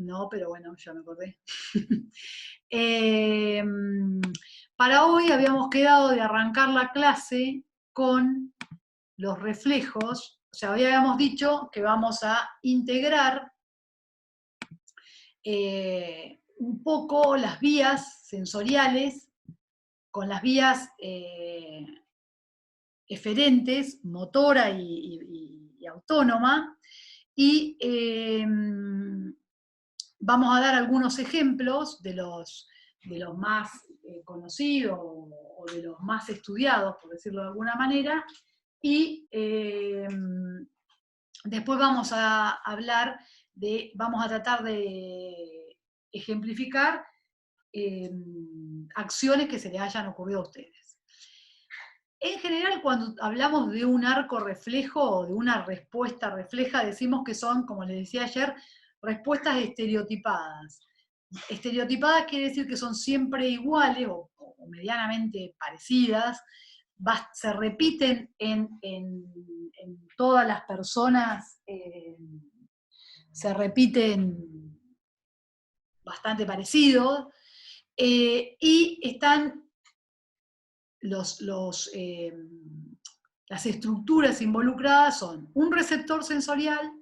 No, pero bueno, ya me acordé. Eh, para hoy habíamos quedado de arrancar la clase con los reflejos, o sea, hoy habíamos dicho que vamos a integrar un poco las vías sensoriales con las vías eferentes, motora y autónoma, y vamos a dar algunos ejemplos de los más conocidos o de los más estudiados, por decirlo de alguna manera, y después vamos a hablar vamos a tratar de ejemplificar acciones que se les hayan ocurrido a ustedes. En general, cuando hablamos de un arco reflejo o de una respuesta refleja, decimos que son, como les decía ayer, respuestas estereotipadas. Estereotipadas quiere decir que son siempre iguales o medianamente parecidas, se repiten en todas las personas, se repiten bastante parecidos, y están las estructuras involucradas son un receptor sensorial,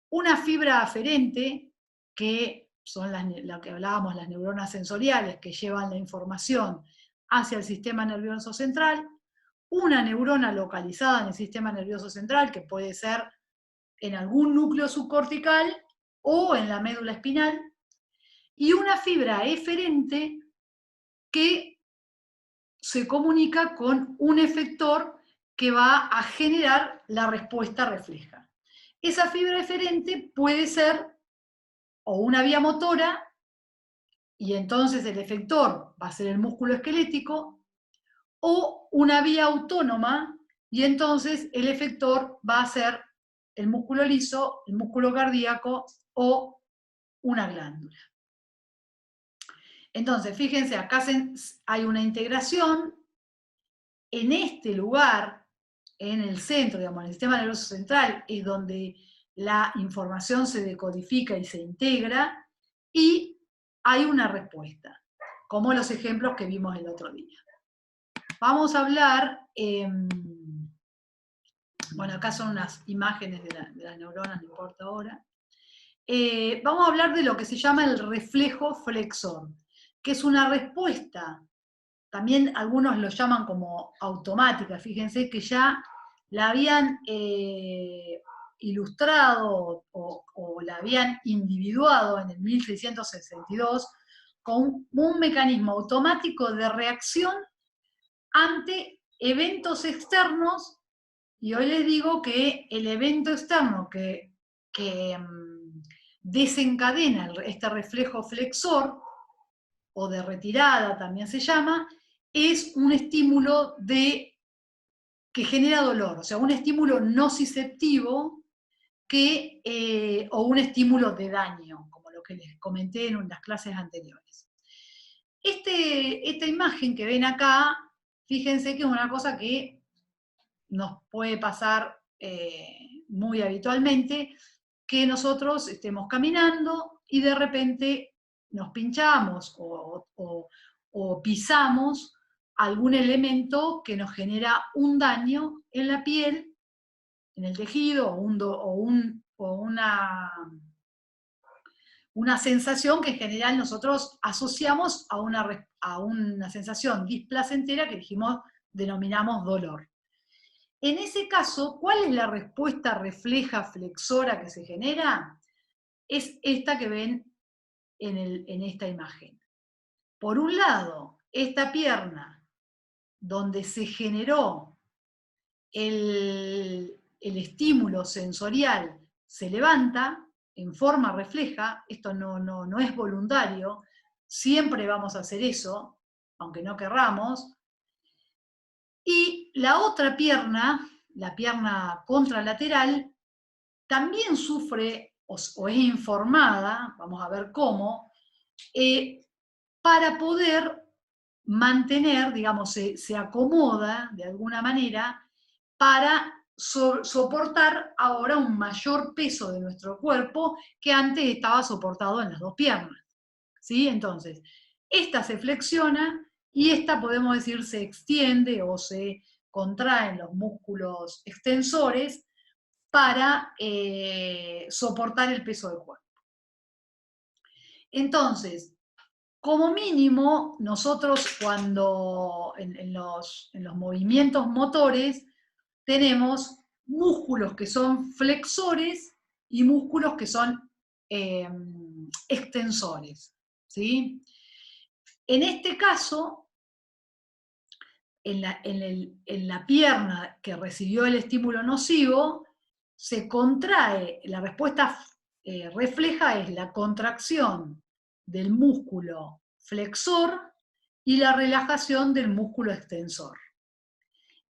una fibra aferente, que son lo que hablábamos, las neuronas sensoriales que llevan la información hacia el sistema nervioso central, una neurona localizada en el sistema nervioso central, que puede ser en algún núcleo subcortical o en la médula espinal, y una fibra eferente que se comunica con un efector que va a generar la respuesta refleja. Esa fibra eferente puede ser o una vía motora, y entonces el efector va a ser el músculo esquelético, o una vía autónoma, y entonces el efector va a ser el músculo liso, el músculo cardíaco o una glándula. Entonces, fíjense, acá hay una integración. En este lugar, en el centro, digamos, en el sistema nervioso central, es donde la información se decodifica y se integra, y hay una respuesta, como los ejemplos que vimos el otro día. Vamos a hablar, bueno, acá son unas imágenes de las neuronas, no importa ahora. Vamos a hablar de lo que se llama el reflejo flexor, que es una respuesta. También algunos lo llaman como automática, fíjense que ya la habían ilustrado o la habían individuado en el 1662 con un mecanismo automático de reacción ante eventos externos, y hoy les digo que el evento externo que desencadena este reflejo flexor, o de retirada también se llama, es un estímulo que genera dolor, o sea, un estímulo nociceptivo o un estímulo de daño, como lo que les comenté en las clases anteriores. Esta imagen que ven acá, fíjense que es una cosa que nos puede pasar muy habitualmente, que nosotros estemos caminando y de repente nos pinchamos o pisamos algún elemento que nos genera un daño en la piel, en el tejido, o una sensación que en general nosotros asociamos a una sensación displacentera que denominamos dolor. En ese caso, ¿cuál es la respuesta refleja flexora que se genera? Es esta que ven en esta imagen. Por un lado, esta pierna donde se generó el estímulo sensorial se levanta en forma refleja. Esto no es voluntario, siempre vamos a hacer eso, aunque no querramos. Y la otra pierna, la pierna contralateral, también sufre o es informada, vamos a ver cómo, para poder mantener, digamos, se acomoda de alguna manera para soportar ahora un mayor peso de nuestro cuerpo que antes estaba soportado en las dos piernas. ¿Sí? Entonces, esta se flexiona y esta, podemos decir, se extiende o se contraen los músculos extensores para soportar el peso del cuerpo. Entonces, como mínimo, nosotros cuando en los movimientos motores tenemos músculos que son flexores y músculos que son extensores, ¿sí? En este caso, en la pierna que recibió el estímulo nocivo, se contrae, la respuesta refleja es la contracción del músculo flexor y la relajación del músculo extensor.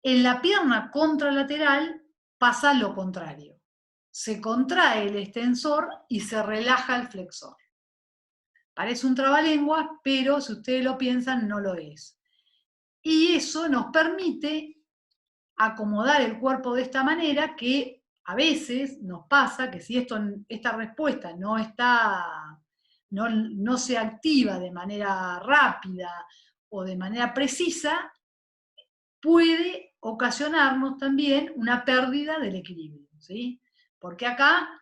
En la pierna contralateral pasa lo contrario. Se contrae el extensor y se relaja el flexor. Parece un trabalenguas, pero si ustedes lo piensan, no lo es. Y eso nos permite acomodar el cuerpo de esta manera que a veces nos pasa que si esta respuesta no se activa de manera rápida o de manera precisa, puede ocasionarnos también una pérdida del equilibrio, ¿sí? Porque acá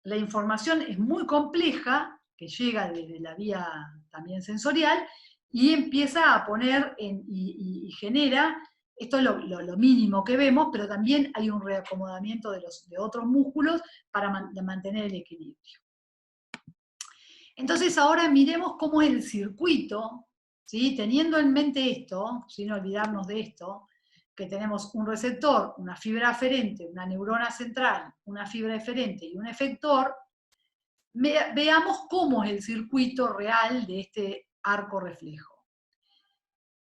la información es muy compleja, que llega desde la vía también sensorial, y empieza a poner y genera, esto es lo mínimo que vemos, pero también hay un reacomodamiento de otros músculos para mantener el equilibrio. Entonces ahora miremos cómo es el circuito, ¿sí? Teniendo en mente esto, sin olvidarnos de esto, que tenemos un receptor, una fibra aferente, una neurona central, una fibra eferente y un efector, veamos cómo es el circuito real de este arco reflejo.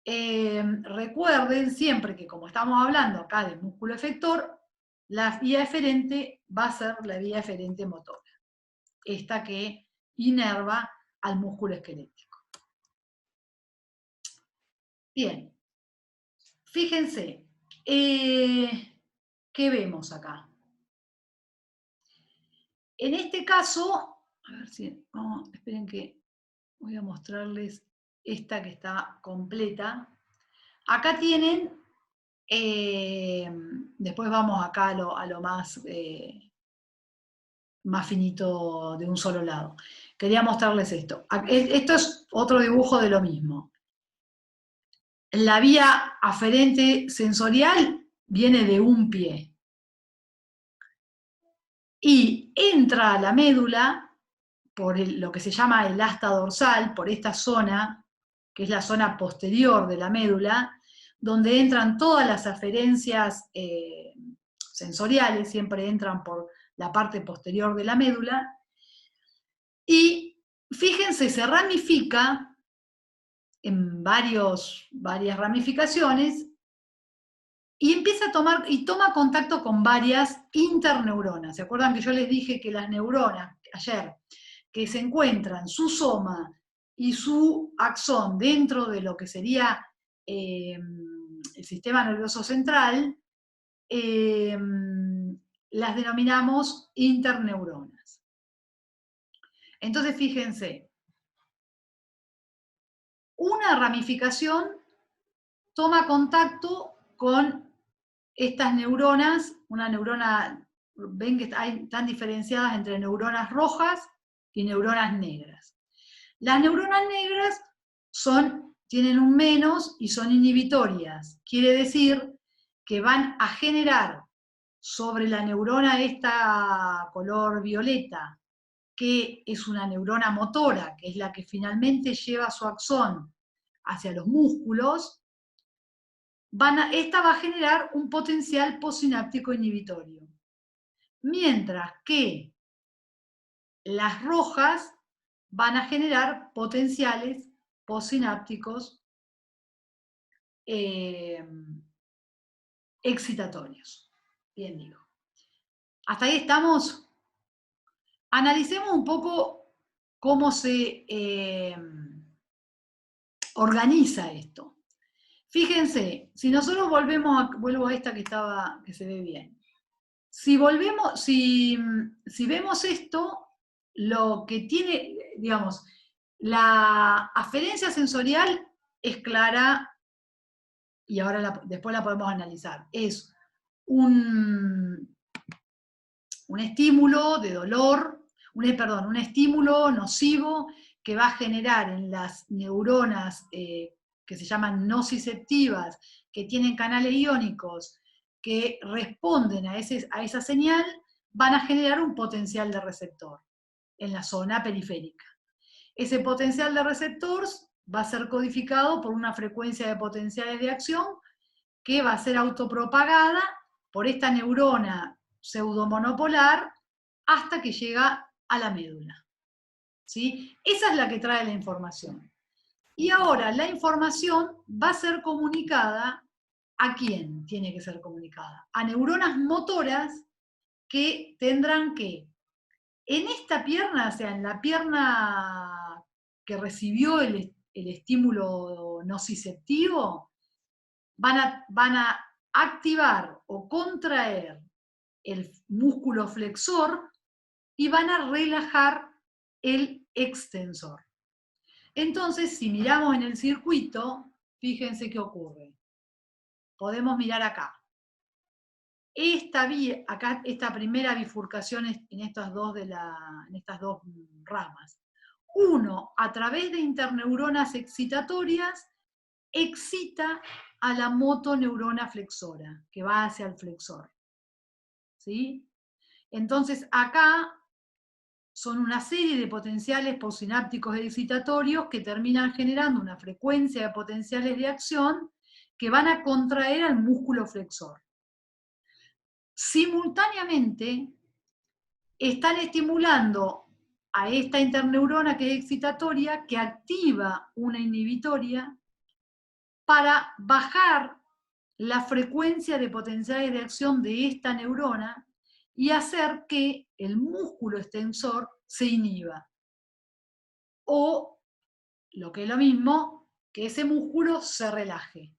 Recuerden siempre que como estamos hablando acá del músculo efector, la vía eferente va a ser la vía eferente motora, esta que inerva al músculo esquelético. Bien, fíjense, ¿qué vemos acá? En este caso, a ver si, esperen que voy a mostrarles esta que está completa. Acá tienen, después vamos acá a lo más finito de un solo lado. Quería mostrarles esto. Esto es otro dibujo de lo mismo. La vía aferente sensorial viene de un pie. Y entra a la médula por lo que se llama el asta dorsal, por esta zona, que es la zona posterior de la médula, donde entran todas las aferencias sensoriales, siempre entran por la parte posterior de la médula, y fíjense, se ramifica en varias ramificaciones y empieza a toma contacto con varias interneuronas. ¿Se acuerdan que yo les dije que las neuronas ayer, que se encuentran su soma y su axón dentro de lo que sería el sistema nervioso central, las denominamos interneuronas? Entonces, fíjense, una ramificación toma contacto con estas neuronas, una neurona, ven que están diferenciadas entre neuronas rojas y neuronas negras. Las neuronas negras tienen un menos y son inhibitorias. Quiere decir que van a generar sobre la neurona esta color violeta, que es una neurona motora, que es la que finalmente lleva su axón hacia los músculos, esta va a generar un potencial postsináptico inhibitorio. Mientras que las rojas van a generar potenciales postsinápticos excitatorios. Bien digo. ¿Hasta ahí estamos? Analicemos un poco cómo se organiza esto. Fíjense, si nosotros vuelvo a esta que se ve bien. Si volvemos, si vemos esto, lo que tiene, digamos, la aferencia sensorial es clara y ahora después la podemos analizar. Es un estímulo de dolor, un estímulo nocivo que va a generar en las neuronas que se llaman nociceptivas, que tienen canales iónicos, que responden a esa señal, van a generar un potencial de receptor en la zona periférica. Ese potencial de receptores va a ser codificado por una frecuencia de potenciales de acción que va a ser autopropagada por esta neurona pseudomonopolar hasta que llega a la médula. ¿Sí? Esa es la que trae la información. Y ahora la información va a ser comunicada. ¿A quién tiene que ser comunicada? A neuronas motoras que tendrán que, en esta pierna, o sea, en la pierna que recibió el estímulo nociceptivo, van a activar o contraer el músculo flexor y van a relajar el extensor. Entonces, si miramos en el circuito, fíjense qué ocurre. Podemos mirar acá. Esta primera bifurcación en estas dos ramas. Uno, a través de interneuronas excitatorias, excita a la motoneurona flexora, que va hacia el flexor. ¿Sí? Entonces, acá son una serie de potenciales postsinápticos excitatorios que terminan generando una frecuencia de potenciales de acción que van a contraer al músculo flexor. Simultáneamente, están estimulando a esta interneurona que es excitatoria, que activa una inhibitoria para bajar la frecuencia de potenciales de acción de esta neurona y hacer que el músculo extensor se inhiba. O, lo que es lo mismo, que ese músculo se relaje,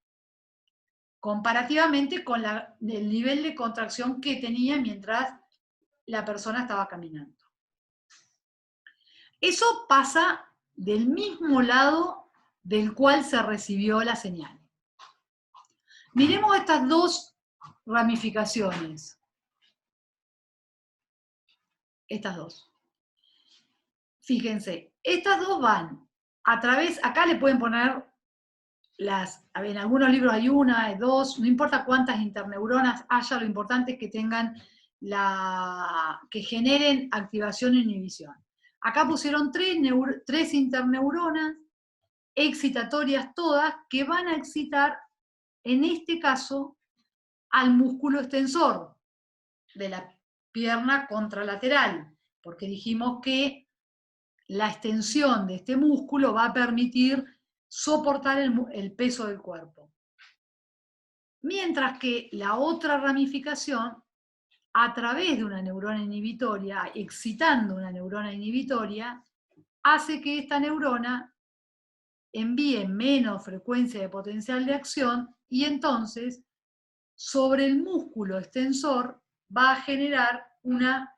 comparativamente con el nivel de contracción que tenía mientras la persona estaba caminando. Eso pasa del mismo lado del cual se recibió la señal. Miremos estas dos ramificaciones. Estas dos. Fíjense, estas dos van a través, acá le pueden poner en algunos libros hay una, hay dos, no importa cuántas interneuronas haya, lo importante es que tengan que generen activación e inhibición. Acá pusieron tres interneuronas, excitatorias todas, que van a excitar, en este caso, al músculo extensor de la pierna contralateral, porque dijimos que la extensión de este músculo va a permitir soportar el peso del cuerpo. Mientras que la otra ramificación, a través de una neurona inhibitoria, excitando una neurona inhibitoria, hace que esta neurona envíe menos frecuencia de potencial de acción y entonces sobre el músculo extensor va a generar una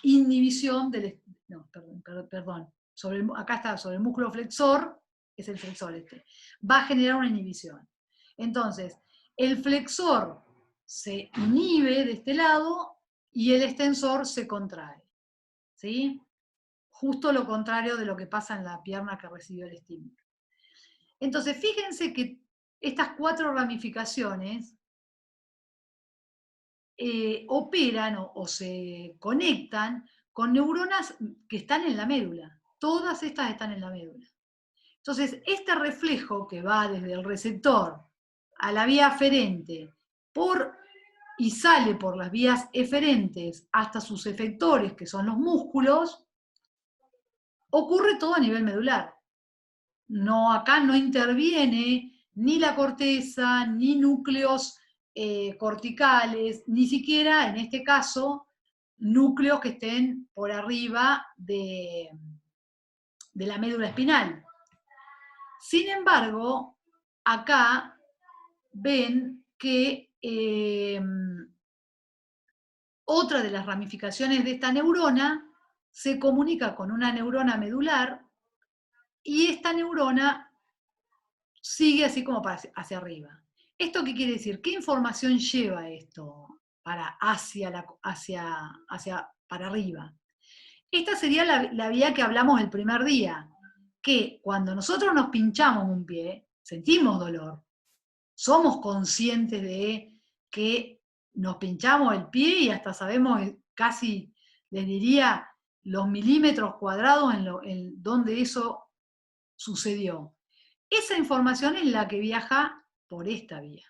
inhibición del... No, perdón. Acá está, sobre el músculo flexor, es el flexor este, va a generar una inhibición. Entonces, el flexor se inhibe de este lado y el extensor se contrae. ¿Sí? Justo lo contrario de lo que pasa en la pierna que recibió el estímulo. Entonces, fíjense que estas cuatro ramificaciones operan o se conectan con neuronas que están en la médula. Todas estas están en la médula. Entonces, este reflejo que va desde el receptor a la vía aferente y sale por las vías eferentes hasta sus efectores, que son los músculos, ocurre todo a nivel medular. Acá no interviene ni la corteza, ni núcleos corticales, ni siquiera, en este caso, núcleos que estén por arriba de la médula espinal. Sin embargo, acá ven que otra de las ramificaciones de esta neurona se comunica con una neurona medular y esta neurona sigue así como hacia arriba. ¿Esto qué quiere decir? ¿Qué información lleva esto para para arriba? Esta sería la vía que hablamos el primer día, que cuando nosotros nos pinchamos un pie, sentimos dolor, somos conscientes de que nos pinchamos el pie y hasta sabemos casi, les diría, los milímetros cuadrados en donde eso sucedió. Esa información es la que viaja por esta vía.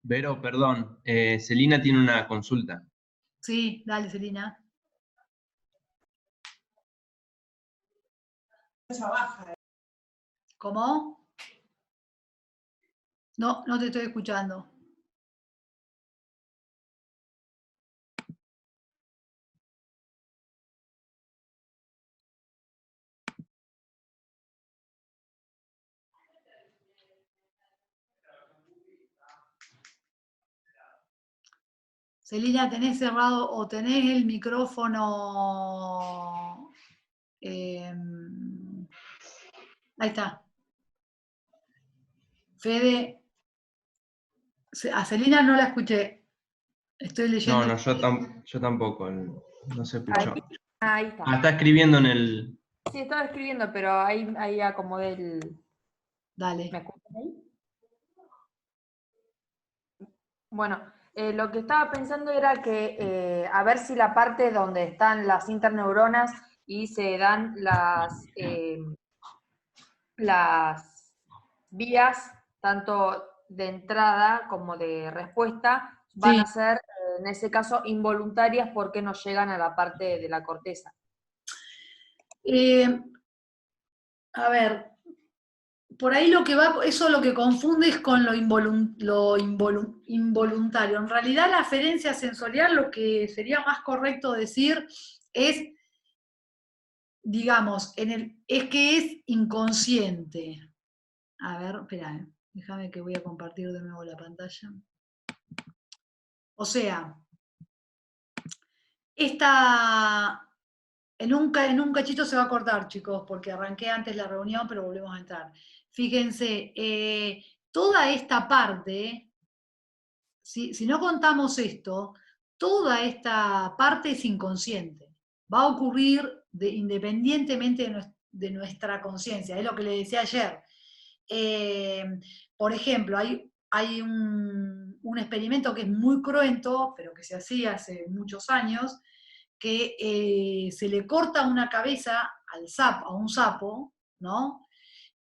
Vero, perdón, Celina tiene una consulta. Sí, dale, Celina. ¿Cómo? No, no te estoy escuchando. Celina, ¿tenés cerrado o tenés el micrófono? Ahí está. Fede, a Celina no la escuché. Estoy leyendo. No, yo tampoco, no se escuchó. Ahí está. Ah, está escribiendo en el... Sí, estaba escribiendo, pero ahí acomodé el... Dale. ¿Me escuchan ahí? Bueno, lo que estaba pensando era que a ver si la parte donde están las interneuronas y se dan las vías, tanto de entrada como de respuesta, van Sí. a ser, en ese caso, involuntarias porque no llegan a la parte de la corteza. A ver, por ahí lo que va, eso lo que confunde es con lo involuntario. En realidad la aferencia sensorial, lo que sería más correcto decir es, digamos, es que es inconsciente. A ver, espera, déjame que voy a compartir de nuevo la pantalla. O sea, en un cachito se va a cortar, chicos, porque arranqué antes la reunión, pero volvemos a entrar. Fíjense, toda esta parte, si no contamos esto, toda esta parte es inconsciente. Va a ocurrir independientemente de nuestra conciencia. Es lo que le decía ayer. Por ejemplo, hay un experimento que es muy cruento, pero que se hacía hace muchos años, que se le corta una cabeza a un sapo, ¿no?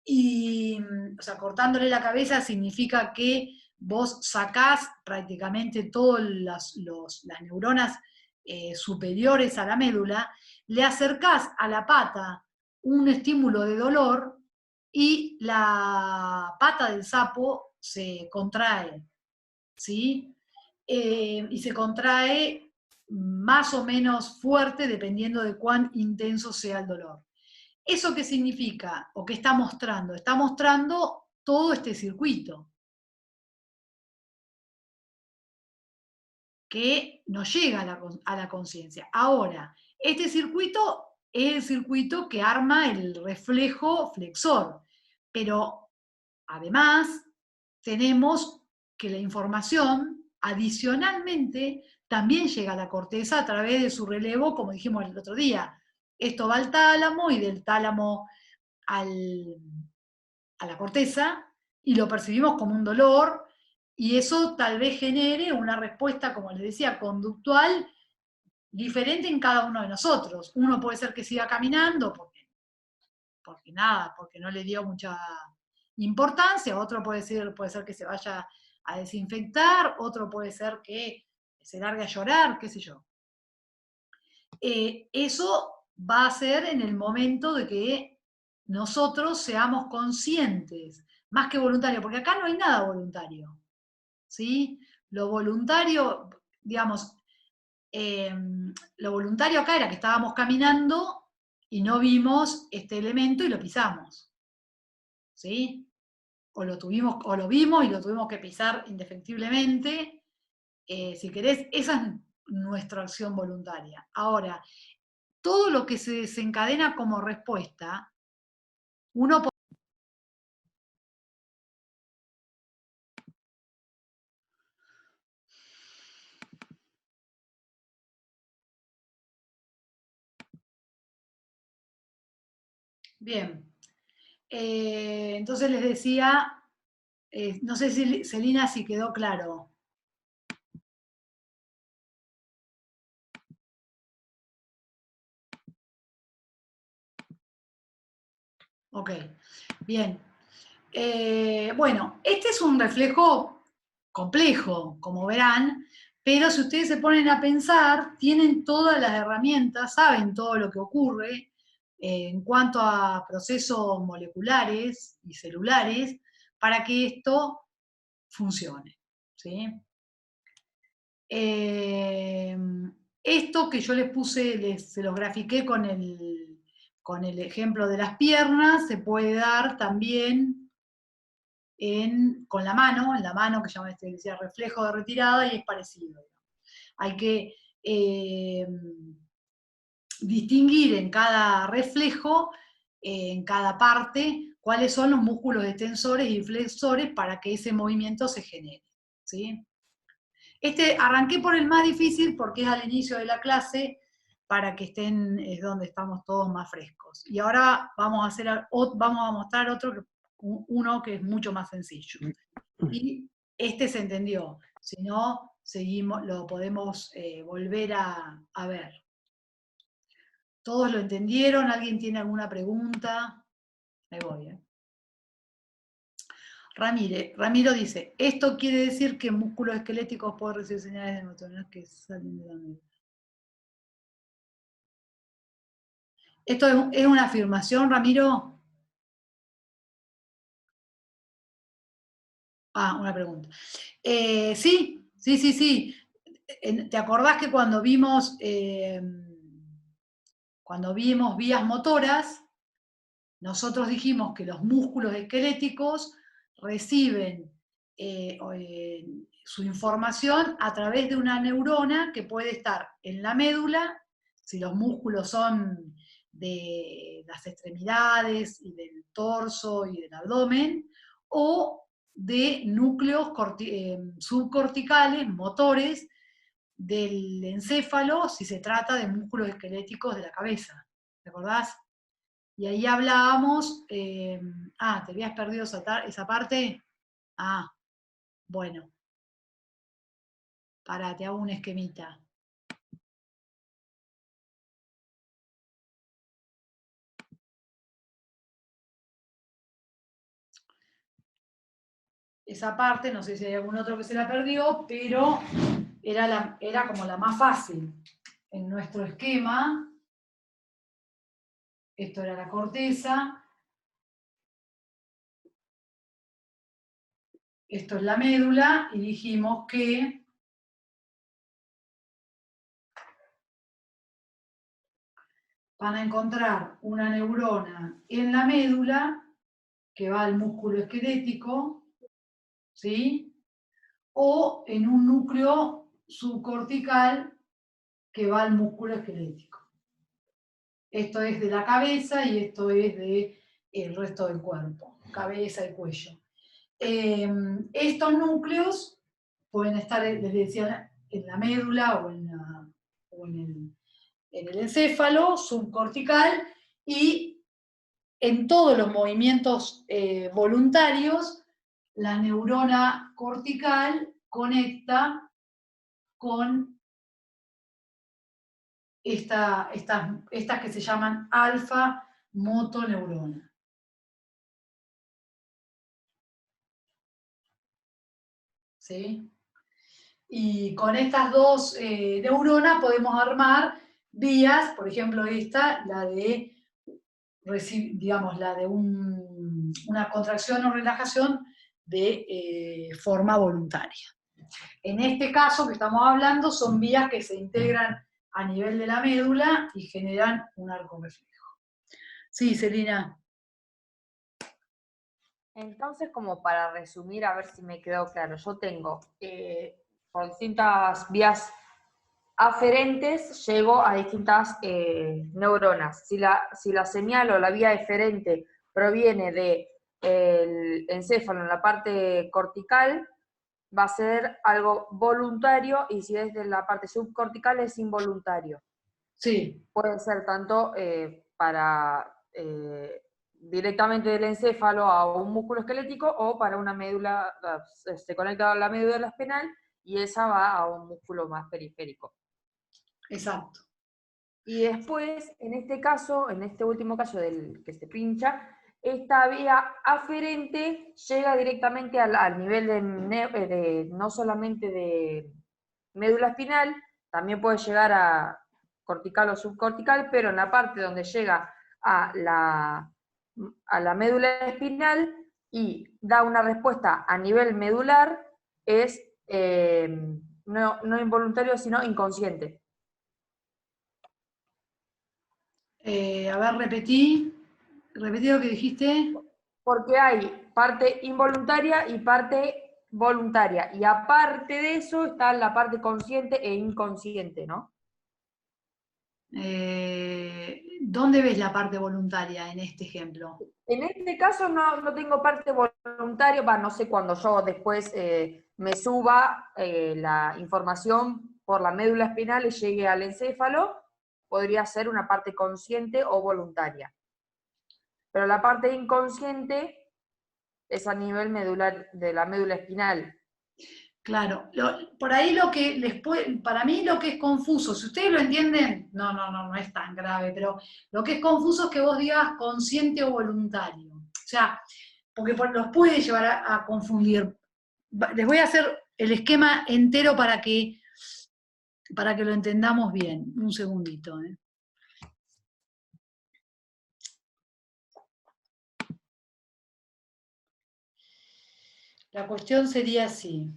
Y, o sea, cortándole la cabeza significa que vos sacás prácticamente todas las neuronas superiores a la médula, le acercás a la pata un estímulo de dolor y la pata del sapo se contrae, ¿sí? Y se contrae más o menos fuerte dependiendo de cuán intenso sea el dolor. ¿Eso qué significa o qué está mostrando? Está mostrando todo este circuito que nos llega a la conciencia. Ahora, este circuito es el circuito que arma el reflejo flexor, pero además tenemos que la información adicionalmente también llega a la corteza a través de su relevo, como dijimos el otro día. Esto va al tálamo y del tálamo a la corteza y lo percibimos como un dolor y eso tal vez genere una respuesta, como les decía, conductual diferente en cada uno de nosotros. Uno puede ser que siga caminando porque nada, porque no le dio mucha importancia, otro puede ser que se vaya a desinfectar, otro puede ser que se largue a llorar, qué sé yo. Eso va a ser en el momento de que nosotros seamos conscientes, más que voluntario, porque acá no hay nada voluntario, ¿sí? Lo voluntario, digamos, lo voluntario acá era que estábamos caminando y no vimos este elemento y lo pisamos, ¿sí? o lo vimos y lo tuvimos que pisar indefectiblemente. Si querés, esa es nuestra acción voluntaria. Ahora, todo lo que se desencadena como respuesta, uno puede... Bien. Entonces les decía, no sé si, Celina, si quedó claro. Ok, bien. Bueno, este es un reflejo complejo, como verán, pero si ustedes se ponen a pensar, tienen todas las herramientas, saben todo lo que ocurre en cuanto a procesos moleculares y celulares para que esto funcione, ¿sí? Esto que yo les puse, se los grafiqué con el ejemplo de las piernas, se puede dar también con la mano, en la mano que llama decía reflejo de retirada, y es parecido. Hay que distinguir en cada reflejo, en cada parte, cuáles son los músculos extensores y flexores para que ese movimiento se genere, ¿sí? Arranqué por el más difícil porque es al inicio de la clase, para que estén, es donde estamos todos más frescos. Y ahora vamos a mostrar uno que es mucho más sencillo. Y se entendió, si no, seguimos, lo podemos volver a ver. ¿Todos lo entendieron? ¿Alguien tiene alguna pregunta? Me voy, Ramiro dice, esto quiere decir que músculos esqueléticos pueden recibir señales de neutronas que salen de la médula. ¿Esto es una afirmación, Ramiro? Ah, una pregunta. Sí. ¿Te acordás que cuando vimos vías motoras, nosotros dijimos que los músculos esqueléticos reciben su información a través de una neurona que puede estar en la médula, si los músculos son de las extremidades y del torso y del abdomen, o de núcleos subcorticales, motores, del encéfalo, si se trata de músculos esqueléticos de la cabeza. ¿Te acordás? Y ahí hablábamos, ¿te habías perdido esa parte? Ah, bueno. Pará, te hago un esquemita. Esa parte, no sé si hay algún otro que se la perdió, pero era como la más fácil. En nuestro esquema, esto era la corteza, esto es la médula, y dijimos que van a encontrar una neurona en la médula que va al músculo esquelético, ¿sí? O en un núcleo subcortical que va al músculo esquelético. Esto es de la cabeza y esto es del resto del cuerpo, cabeza y cuello. Estos núcleos pueden estar, les decía, en la médula o en el encéfalo subcortical, y en todos los movimientos voluntarios, la neurona cortical conecta con estas que se llaman alfa motoneurona. ¿Sí? Y con estas dos neuronas podemos armar vías, por ejemplo esta, la de una contracción o relajación de forma voluntaria. En este caso que estamos hablando son vías que se integran a nivel de la médula y generan un arco reflejo. Sí, Celina. Entonces, como para resumir, a ver si me quedó claro, yo tengo por distintas vías aferentes, llego a distintas neuronas. Si la señal o la vía eferente proviene del encéfalo en la parte cortical, va a ser algo voluntario, y si es de la parte subcortical es involuntario. Sí, Puede ser tanto para directamente del encéfalo a un músculo esquelético, o para una médula, se conecta a la médula espinal y esa va a un músculo más periférico. exacto. Y después, en este caso, en este último caso del que se pincha, esta vía aferente llega directamente al nivel no solamente de médula espinal, también puede llegar a cortical o subcortical, pero en la parte donde llega a la médula espinal y da una respuesta a nivel medular, es no involuntario, sino inconsciente. A ver, repetí lo que dijiste. Porque hay parte involuntaria y parte voluntaria, y aparte de eso está la parte consciente e inconsciente, ¿no? ¿Dónde ves la parte voluntaria en este ejemplo? En este caso no tengo parte voluntaria, no sé, cuando yo después me suba la información por la médula espinal y llegue al encéfalo, podría ser una parte consciente o voluntaria. Pero la parte inconsciente es a nivel medular de la médula espinal. Claro, por ahí lo que para mí lo que es confuso, si ustedes lo entienden, no es tan grave, pero lo que es confuso es que vos digas consciente o voluntario. O sea, porque los puede llevar a confundir. Les voy a hacer el esquema entero para que lo entendamos bien. Un segundito. La cuestión sería así.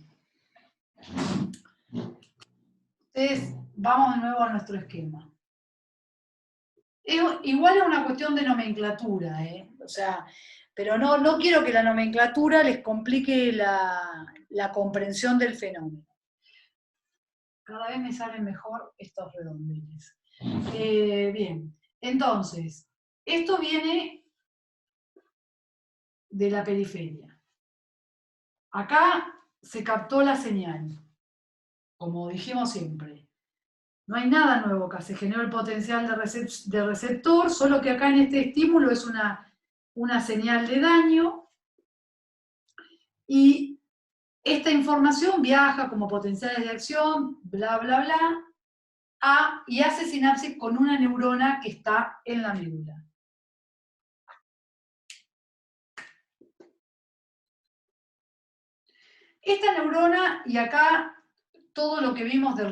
Entonces, vamos de nuevo a nuestro esquema. Igual es una cuestión de nomenclatura, o sea, pero no quiero que la nomenclatura les complique la comprensión del fenómeno. Cada vez me salen mejor estos redondeles. Bien, entonces, esto viene de la periferia. Acá se captó la señal, como dijimos siempre. No hay nada nuevo acá, se generó el potencial de receptor, solo que acá en este estímulo es una señal de daño, y esta información viaja como potenciales de acción, bla, bla, bla, y hace sinapsis con una neurona que está en la médula. Esta neurona, y acá todo lo que vimos de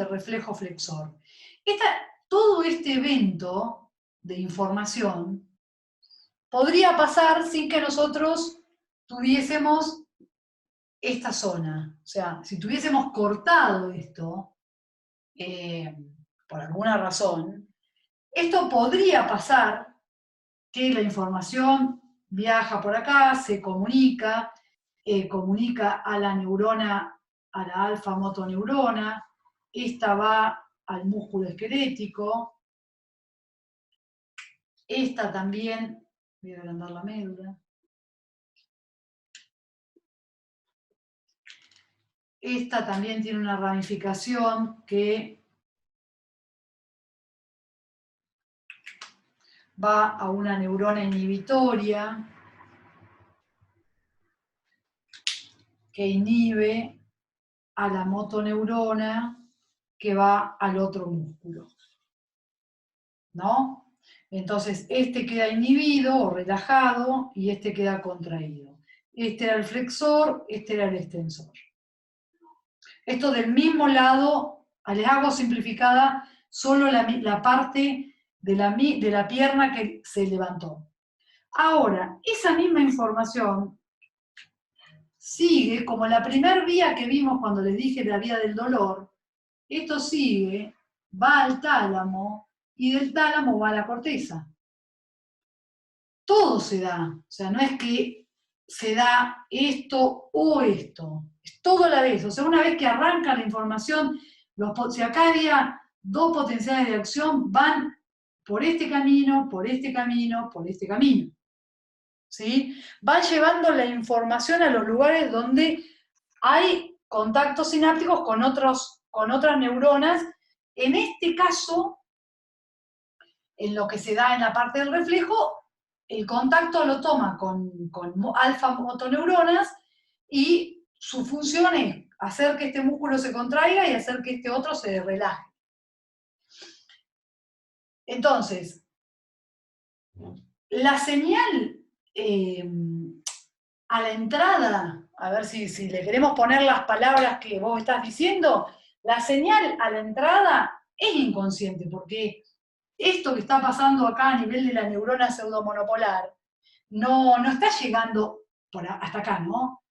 reflejo flexor. Todo este evento de información podría pasar sin que nosotros tuviésemos esta zona. O sea, si tuviésemos cortado esto, por alguna razón, esto podría pasar, que la información viaja por acá, se comunica a la neurona, a la alfa motoneurona, esta va al músculo esquelético, esta también, voy a agrandar la médula, esta también tiene una ramificación que va a una neurona inhibitoria que inhibe a la motoneurona que va al otro músculo, ¿no? Entonces, este queda inhibido o relajado y este queda contraído. Este era el flexor, este era el extensor. Esto del mismo lado, les hago simplificada solo la parte de la pierna que se levantó. Ahora, esa misma información sigue, como la primer vía que vimos cuando les dije la vía del dolor, esto sigue, va al tálamo, y del tálamo va a la corteza. todo se da, o sea, no es que se da esto o esto, es todo a la vez, o sea, una vez que arranca la información, si acá había dos potenciales de acción, van por este camino, por este camino, por este camino, ¿sí? Van llevando la información a los lugares donde hay contactos sinápticos con otras neuronas. En este caso, en lo que se da en la parte del reflejo, el contacto lo toma con alfa motoneuronas y su función es hacer que este músculo se contraiga y hacer que este otro se relaje. Entonces, la señal a la entrada, a ver si le queremos poner las palabras que vos estás diciendo, la señal a la entrada es inconsciente, porque esto que está pasando acá a nivel de la neurona pseudomonopolar no está llegando hasta acá, ¿no?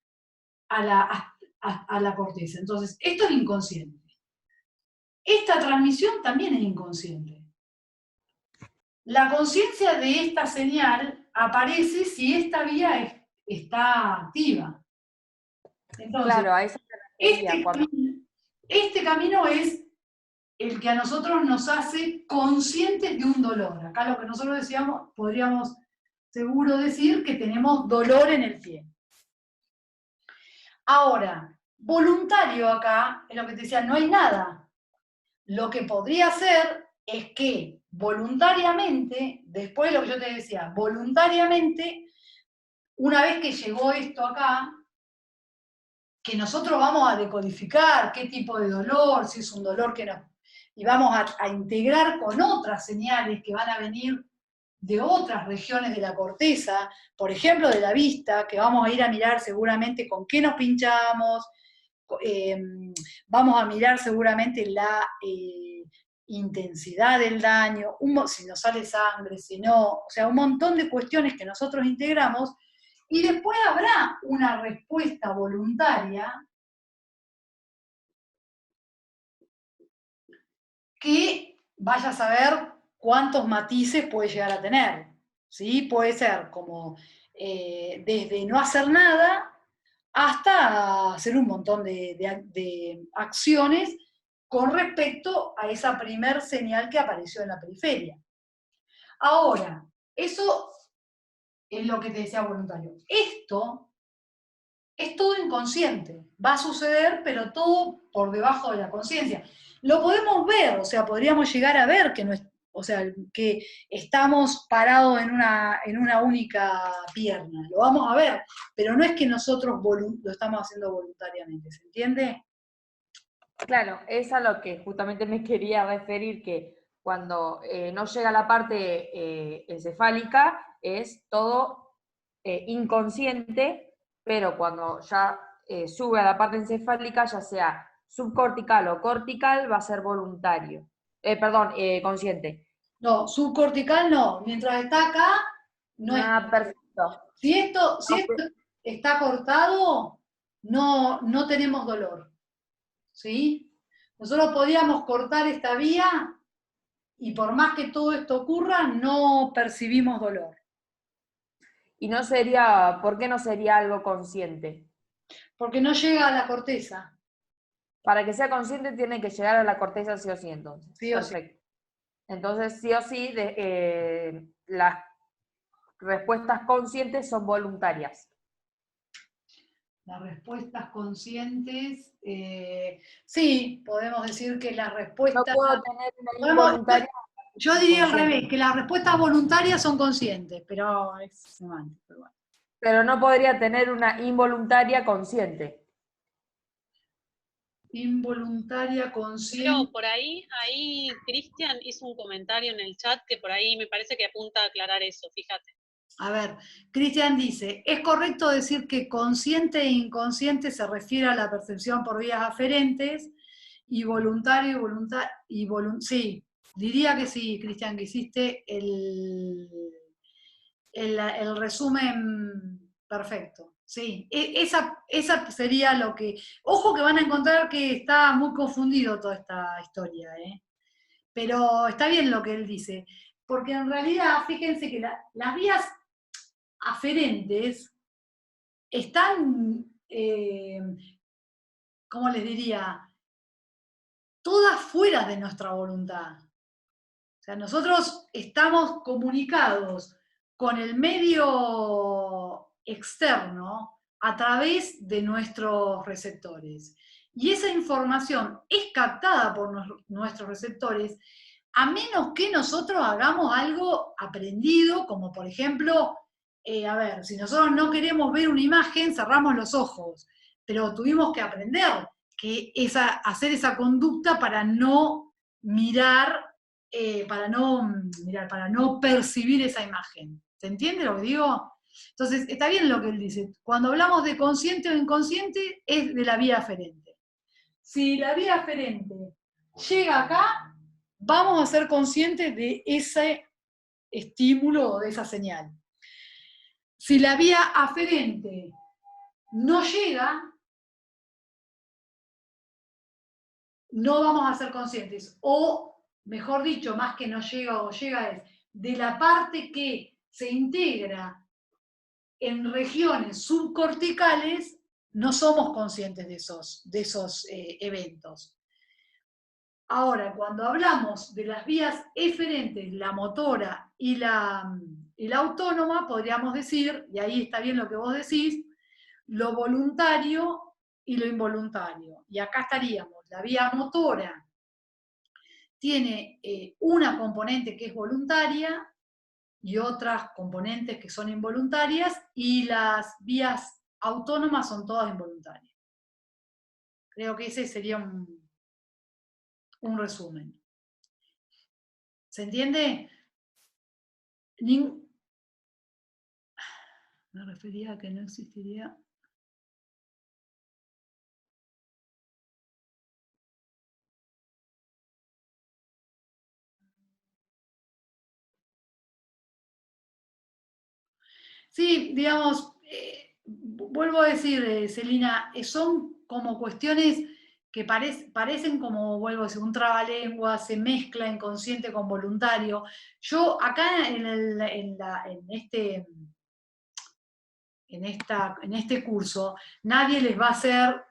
A la corteza. Entonces, esto es inconsciente. Esta transmisión también es inconsciente. La conciencia de esta señal aparece si esta vía está activa. Entonces, claro, a eso me refería, este camino es el que a nosotros nos hace conscientes de un dolor. Acá lo que nosotros decíamos, podríamos seguro decir que tenemos dolor en el pie. Ahora, voluntario acá, es lo que te decía, no hay nada. Lo que podría ser es que voluntariamente, después de lo que yo te decía, voluntariamente, una vez que llegó esto acá, que nosotros vamos a decodificar qué tipo de dolor, si es un dolor que nos... y vamos a integrar con otras señales que van a venir de otras regiones de la corteza, por ejemplo de la vista, que vamos a ir a mirar seguramente con qué nos pinchamos, vamos a mirar seguramente la intensidad del daño, si nos sale sangre, si no, o sea, un montón de cuestiones que nosotros integramos, y después habrá una respuesta voluntaria que vaya a saber cuántos matices puede llegar a tener, ¿sí? Puede ser como desde no hacer nada hasta hacer un montón de acciones con respecto a esa primer señal que apareció en la periferia. Ahora, eso es lo que te decía voluntario. Esto es todo inconsciente, va a suceder, pero todo por debajo de la conciencia. Lo podemos ver, o sea, podríamos llegar a ver que, que estamos parados en una única pierna, lo vamos a ver, pero no es que nosotros lo estamos haciendo voluntariamente, ¿se entiende? Claro, es a lo que justamente me quería referir, que cuando no llega la parte encefálica es todo inconsciente, pero cuando ya sube a la parte encefálica, ya sea subcortical o cortical, va a ser voluntario. Consciente. No, subcortical no, mientras está acá, no es. Perfecto. Si esto está cortado, no tenemos dolor, ¿sí? Nosotros podíamos cortar esta vía y por más que todo esto ocurra, no percibimos dolor. Y ¿por qué no sería algo consciente? Porque no llega a la corteza. Para que sea consciente tiene que llegar a la corteza sí o sí, entonces. Sí o sí. Perfecto. Entonces, sí o sí, las respuestas conscientes son voluntarias. Las respuestas conscientes, sí, podemos decir que las respuestas... No puedo tener una involuntaria. Yo diría al revés, que las respuestas voluntarias son conscientes, pero es semántico. Pero bueno. Pero no podría tener una involuntaria consciente. Involuntaria, consciente. Pero por ahí Cristian hizo un comentario en el chat que por ahí me parece que apunta a aclarar eso, fíjate. A ver, Cristian dice, ¿es correcto decir que consciente e inconsciente se refiere a la percepción por vías aferentes y voluntario y voluntario? Sí, diría que sí, Cristian, que hiciste el resumen perfecto. Sí, esa sería lo que... Ojo que van a encontrar que está muy confundido toda esta historia, pero está bien lo que él dice, porque en realidad, fíjense que las vías aferentes están, ¿cómo les diría? Todas fuera de nuestra voluntad. O sea, nosotros estamos comunicados con el medio externo a través de nuestros receptores. Y esa información es captada por nuestros receptores, a menos que nosotros hagamos algo aprendido, como por ejemplo, a ver, si nosotros no queremos ver una imagen, cerramos los ojos, pero tuvimos que aprender hacer esa conducta para no mirar, para no percibir esa imagen. ¿Se entiende lo que digo? Entonces, está bien lo que él dice. Cuando hablamos de consciente o inconsciente, es de la vía aferente. Si la vía aferente llega acá, vamos a ser conscientes de ese estímulo o de esa señal. Si la vía aferente no llega, no vamos a ser conscientes. O, mejor dicho, más que no llega o llega, es de la parte que se integra en regiones subcorticales, no somos conscientes de esos eventos. Ahora, cuando hablamos de las vías eferentes, la motora y la autónoma, podríamos decir, y ahí está bien lo que vos decís, lo voluntario y lo involuntario. Y acá estaríamos, la vía motora tiene una componente que es voluntaria y otras componentes que son involuntarias, y las vías autónomas son todas involuntarias. Creo que ese sería un resumen. ¿Se entiende? Me refería a que no existiría... Sí, digamos, vuelvo a decir, Celina, son como cuestiones que parecen como, vuelvo a decir, un trabalengua, se mezcla inconsciente con voluntario. Yo acá en este curso, nadie les va a hacer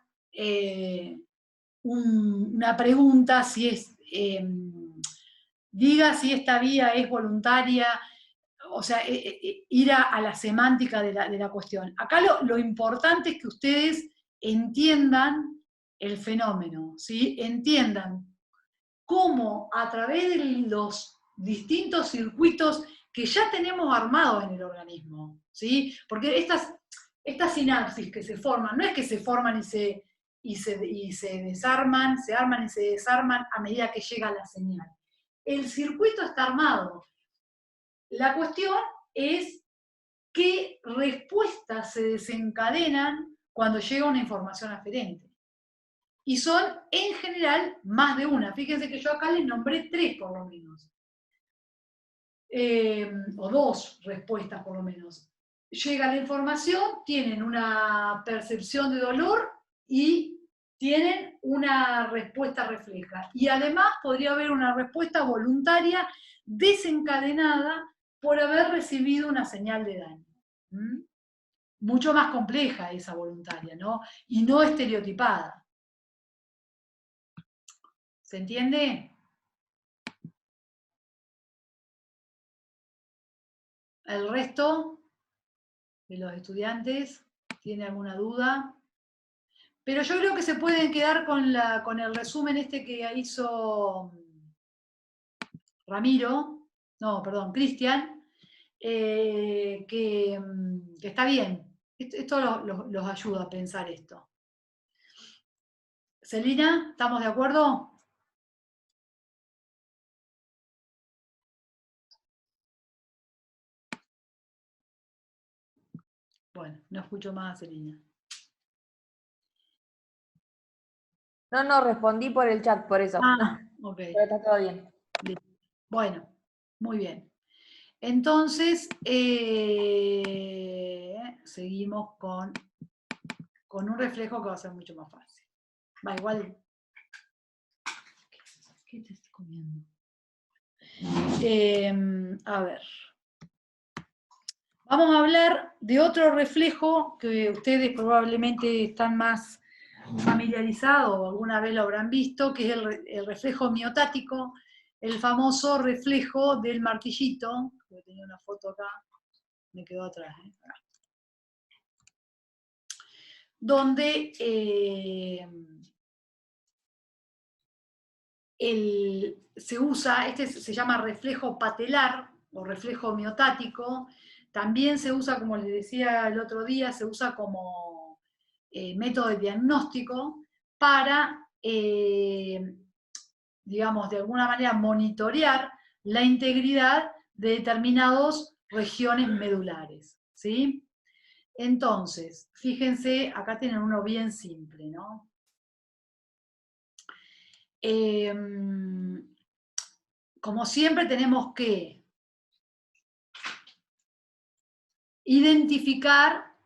una pregunta si es, diga si esta vía es voluntaria, o sea, ir a la semántica de la cuestión. Acá lo importante es que ustedes entiendan el fenómeno, ¿sí? Entiendan cómo a través de los distintos circuitos que ya tenemos armados en el organismo, ¿sí? Porque estas sinapsis que se forman, no es que se forman y se desarman, se arman y se desarman a medida que llega la señal. El circuito está armado. La cuestión es qué respuestas se desencadenan cuando llega una información aferente. Y son, en general, más de una. Fíjense que yo acá les nombré 3 por lo menos. O 2 respuestas por lo menos. Llega la información, tienen una percepción de dolor y tienen una respuesta refleja. Y además podría haber una respuesta voluntaria desencadenada por haber recibido una señal de daño. Mucho más compleja esa voluntaria, ¿no? Y no estereotipada. ¿Se entiende? ¿El resto de los estudiantes tiene alguna duda? Pero yo creo que se pueden quedar con el resumen este que hizo Cristian, que está bien. Esto los ayuda a pensar esto. Celina, ¿estamos de acuerdo? Bueno, no escucho más a Celina. No, respondí por el chat, por eso. Ah, ok. Pero está todo bien. Bueno, muy bien. Entonces, seguimos con un reflejo que va a ser mucho más fácil. Va, igual. ¿Qué te estoy comiendo? A ver. Vamos a hablar de otro reflejo que ustedes probablemente están más familiarizados o alguna vez lo habrán visto, que es el reflejo miotático, el famoso reflejo del martillito. Yo tenía una foto acá, me quedó atrás. Acá. Donde se usa, este se llama reflejo patelar o reflejo miotático. También se usa, como les decía el otro día, se usa como método de diagnóstico para, digamos, de alguna manera monitorear la integridad de determinadas regiones medulares, ¿sí? Entonces, fíjense, acá tienen uno bien simple, ¿no? Como siempre tenemos que identificar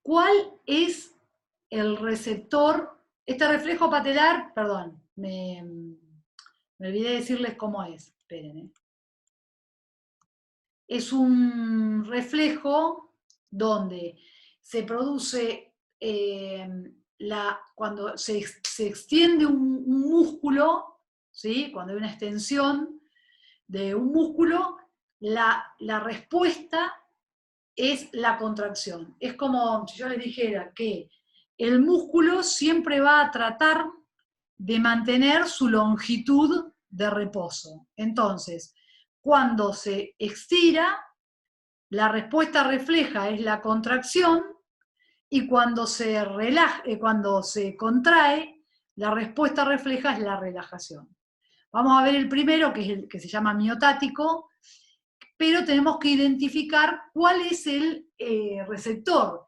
cuál es el receptor. Este reflejo patelar, perdón, me olvidé decirles cómo es, esperen. Es un reflejo donde se produce, cuando se extiende un músculo, ¿sí? Cuando hay una extensión de un músculo, la respuesta es la contracción. Es como si yo les dijera que el músculo siempre va a tratar de mantener su longitud de reposo. Entonces, cuando se estira, la respuesta refleja es la contracción, y cuando se relaja, cuando se contrae, la respuesta refleja es la relajación. Vamos a ver el primero, que es el que se llama miotático, pero tenemos que identificar cuál es el receptor.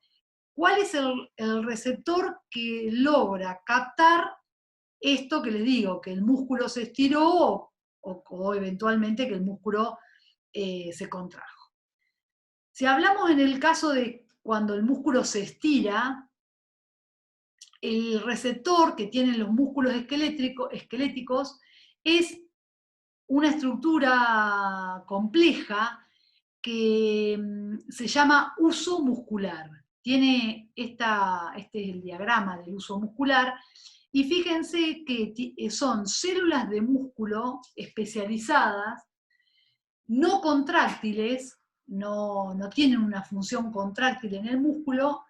¿Cuál es el receptor que logra captar esto que les digo, que el músculo se estiró o eventualmente que el músculo se contrajo? Si hablamos en el caso de cuando el músculo se estira, el receptor que tienen los músculos esqueléticos es una estructura compleja que se llama uso muscular. Tiene este es el diagrama del uso muscular, y fíjense que son células de músculo especializadas, no contráctiles, no tienen una función contráctil en el músculo,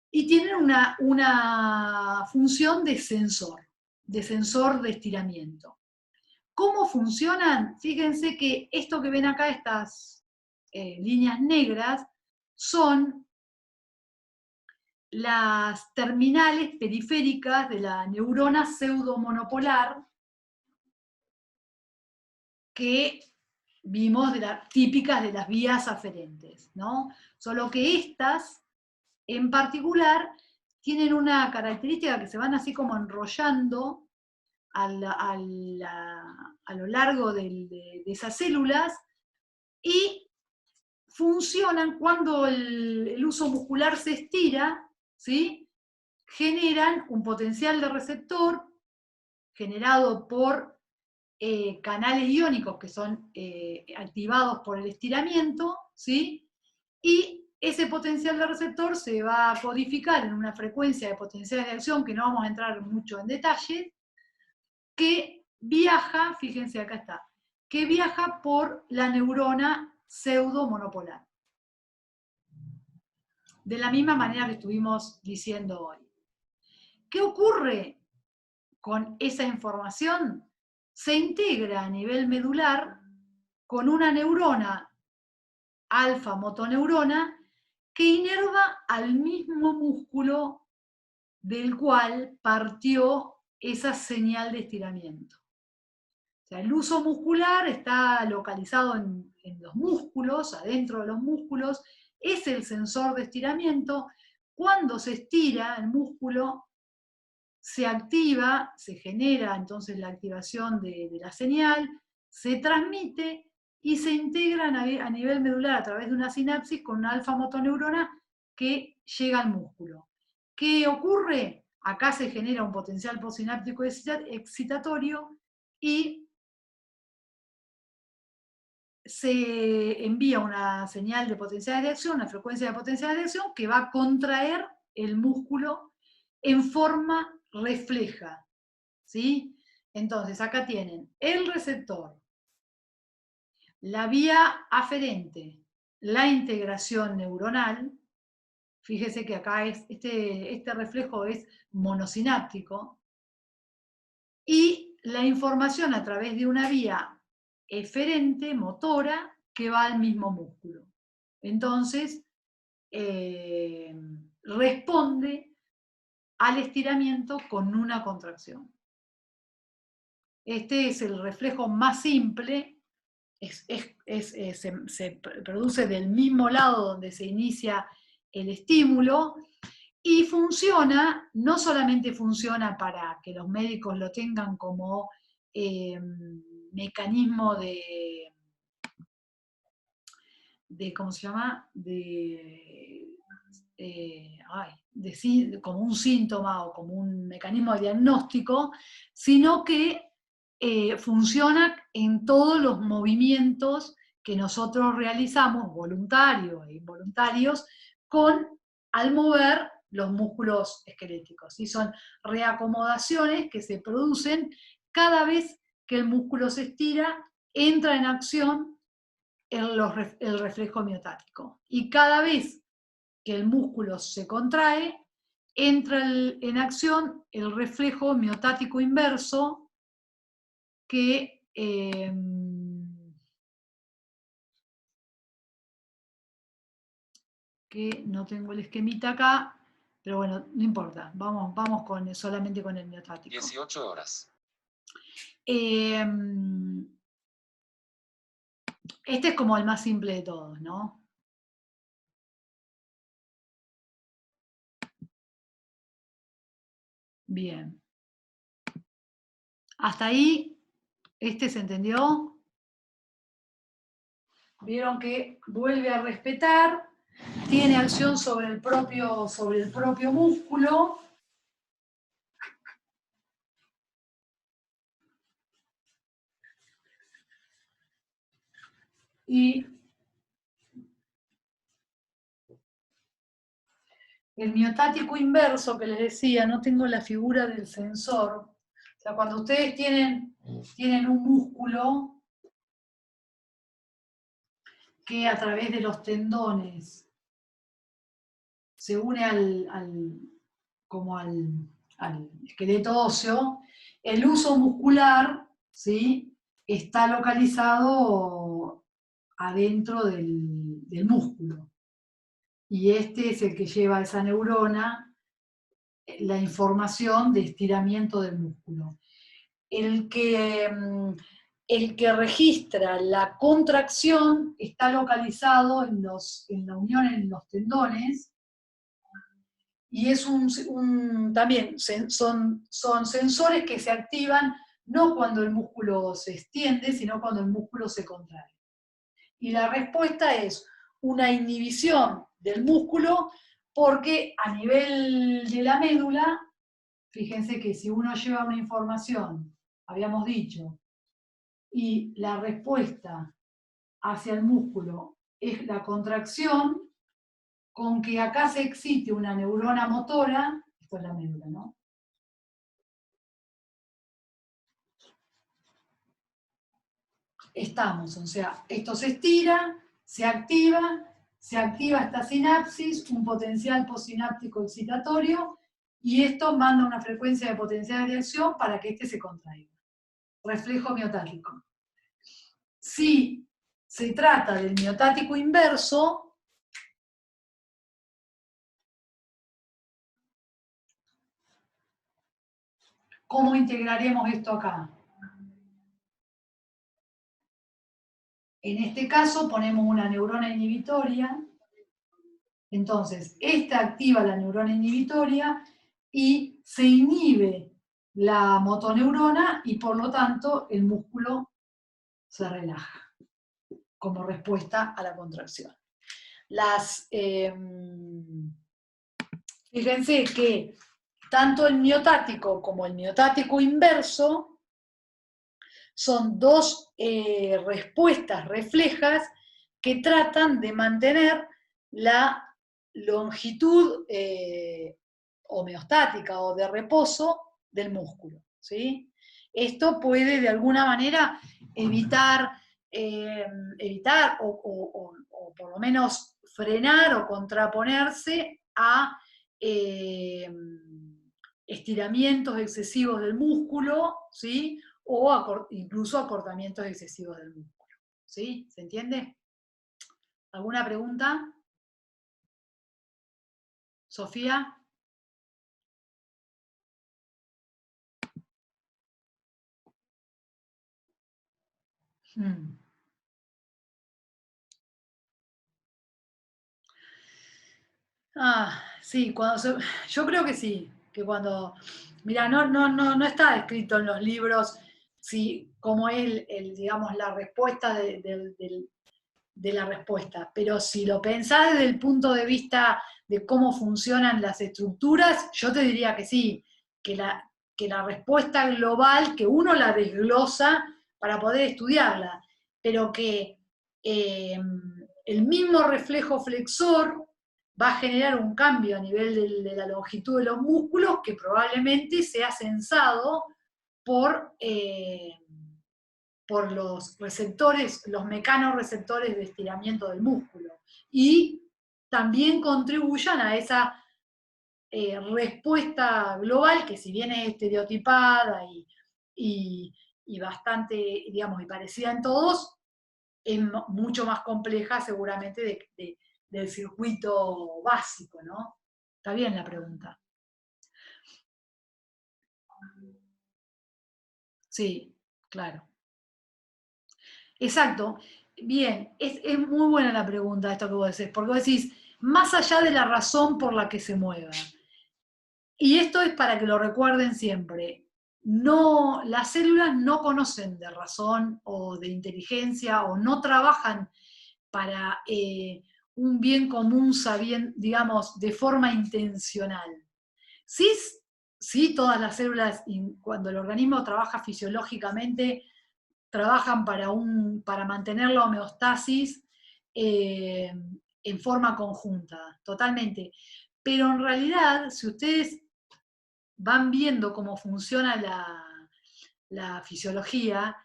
y tienen una función de sensor de estiramiento. ¿Cómo funcionan? Fíjense que esto que ven acá, estas líneas negras, son las terminales periféricas de la neurona pseudomonopolar que vimos típicas de las vías aferentes, ¿no? Solo que estas, en particular, tienen una característica que se van así como enrollando a lo largo de esas células, y funcionan cuando el uso muscular se estira, ¿sí? Generan un potencial de receptor generado por canales iónicos que son activados por el estiramiento, ¿sí? Y ese potencial de receptor se va a codificar en una frecuencia de potenciales de acción, que no vamos a entrar mucho en detalle, que viaja, fíjense acá está, que viaja por la neurona pseudomonopolar. De la misma manera que estuvimos diciendo hoy. ¿Qué ocurre con esa información? Se integra a nivel medular con una neurona, alfa motoneurona, que inerva al mismo músculo del cual partió esa señal de estiramiento. O sea, el uso muscular está localizado en los músculos, adentro de los músculos, es el sensor de estiramiento. Cuando se estira el músculo, se activa, se genera entonces la activación de la señal, se transmite y se integra a nivel medular a través de una sinapsis con una alfa motoneurona que llega al músculo. ¿Qué ocurre? Acá se genera un potencial postsináptico excitatorio y se envía una señal de potencial de acción, una frecuencia de potencial de acción que va a contraer el músculo en forma refleja, ¿sí? Entonces, acá tienen el receptor, la vía aferente, la integración neuronal. Fíjese que acá este reflejo es monosináptico, y la información a través de una vía eferente, motora, que va al mismo músculo. Entonces, responde al estiramiento con una contracción. Este es el reflejo más simple, se produce del mismo lado donde se inicia el estímulo, y funciona, no solamente funciona para que los médicos lo tengan como mecanismo ¿cómo se llama? Como un síntoma o como un mecanismo de diagnóstico, sino que funciona en todos los movimientos que nosotros realizamos, voluntarios e involuntarios, al mover los músculos esqueléticos. Y son reacomodaciones que se producen cada vez que el músculo se estira, entra en acción el reflejo miotático. Y cada vez que el músculo se contrae, entra en acción el reflejo miotático inverso que no tengo el esquemita acá, pero bueno, no importa, vamos solamente con el miotático. 18 horas. Este es como el más simple de todos, ¿no? Bien. Hasta ahí, ¿se entendió? Vieron que vuelve a respetar, tiene acción sobre el propio músculo. Y el miotático inverso que les decía, no tengo la figura del sensor. O sea, cuando ustedes tienen un músculo que a través de los tendones se une al esqueleto óseo, el uso muscular, ¿sí?, está localizado adentro del músculo. Y este es el que lleva a esa neurona la información de estiramiento del músculo. El que registra la contracción está localizado en la unión en los tendones, y es también son sensores que se activan no cuando el músculo se extiende, sino cuando el músculo se contrae. Y la respuesta es una inhibición del músculo, porque a nivel de la médula, fíjense que si uno lleva una información, habíamos dicho, y la respuesta hacia el músculo es la contracción, con que acá se excite una neurona motora, esto es la médula, ¿no? Estamos, o sea, esto se estira, se activa esta sinapsis, un potencial postsináptico excitatorio, y esto manda una frecuencia de potencial de acción para que se contraiga. Reflejo miotático. Si se trata del miotático inverso, ¿cómo integraremos esto acá? En este caso ponemos una neurona inhibitoria. Entonces, esta activa la neurona inhibitoria y se inhibe la motoneurona, y por lo tanto el músculo se relaja como respuesta a la contracción. Fíjense que tanto el miotático como el miotático inverso son dos respuestas reflejas que tratan de mantener la longitud homeostática o de reposo del músculo, ¿sí? Esto puede de alguna manera evitar o por lo menos frenar o contraponerse a estiramientos excesivos del músculo, ¿sí? O incluso acortamientos excesivos del músculo, ¿sí? ¿Se entiende? ¿Alguna pregunta? ¿Sofía? Sí, yo creo que sí, que cuando, mira, no está escrito en los libros si, cómo es digamos, la respuesta de la respuesta, pero si lo pensás desde el punto de vista de cómo funcionan las estructuras, yo te diría que sí, que la respuesta global, que uno la desglosa para poder estudiarla, pero que el mismo reflejo flexor va a generar un cambio a nivel de la longitud de los músculos que probablemente sea sensado por los receptores, los mecanorreceptores de estiramiento del músculo. Y también contribuyan a esa respuesta global, que si bien es estereotipada y bastante, digamos, y parecida en todos, es mucho más compleja seguramente del circuito básico, ¿no? Está bien la pregunta. Sí, claro. Exacto. Bien, es muy buena la pregunta esto que vos decís, porque vos decís, más allá de la razón por la que se mueva. Y esto es para que lo recuerden siempre. No, las células no conocen de razón o de inteligencia o no trabajan para un bien común, digamos, de forma intencional. Sí, sí, todas las células, cuando el organismo trabaja fisiológicamente, trabajan para mantener la homeostasis en forma conjunta, totalmente. Pero en realidad, si ustedes van viendo cómo funciona la fisiología,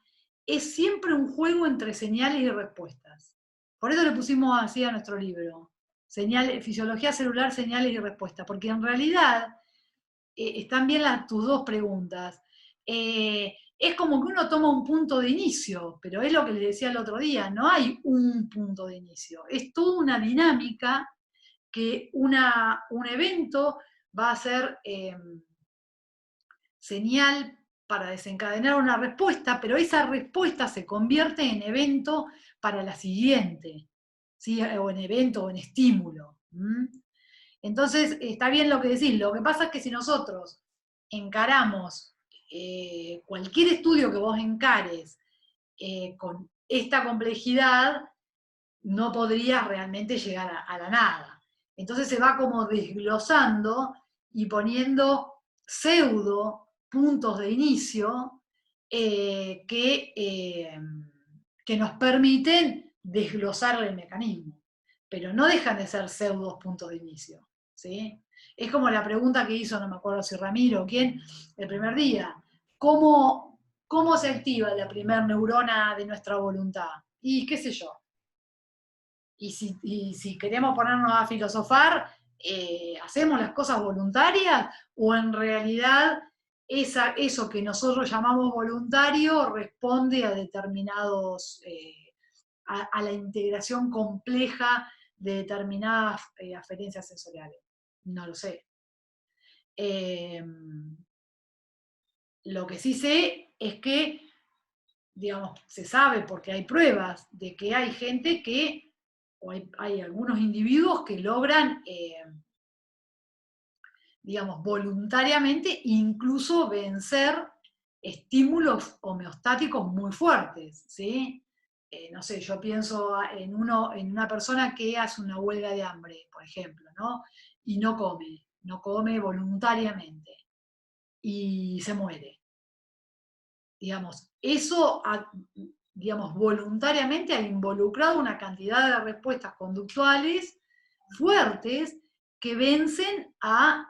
es siempre un juego entre señales y respuestas. Por eso le pusimos así a nuestro libro, fisiología celular, señales y respuestas, porque en realidad están bien tus dos preguntas. Es como que uno toma un punto de inicio, pero es lo que les decía el otro día, no hay un punto de inicio, es toda una dinámica que un evento va a ser señal para desencadenar una respuesta, pero esa respuesta se convierte en evento para la siguiente, ¿sí? O en evento o en estímulo. Entonces, está bien lo que decís, lo que pasa es que si nosotros encaramos cualquier estudio que vos encares con esta complejidad, no podrías realmente llegar a la nada. Entonces se va como desglosando y poniendo pseudo puntos de inicio que nos permiten desglosar el mecanismo, pero no dejan de ser pseudos puntos de inicio, ¿sí? Es como la pregunta que hizo, no me acuerdo si Ramiro o quién, el primer día, ¿cómo se activa la primer neurona de nuestra voluntad? Y qué sé yo. Y si queremos ponernos a filosofar, ¿hacemos las cosas voluntarias o en realidad eso que nosotros llamamos voluntario responde a determinados, a la integración compleja de determinadas aferencias sensoriales? No lo sé. Lo que sí sé es que, digamos, se sabe porque hay pruebas de que hay gente que, o hay algunos individuos que logran, digamos, voluntariamente incluso vencer estímulos homeostáticos muy fuertes, ¿sí? No sé, yo pienso en una persona que hace una huelga de hambre, por ejemplo, ¿no? Y no come voluntariamente y se muere. digamos, eso, digamos, voluntariamente ha involucrado una cantidad de respuestas conductuales fuertes que vencen a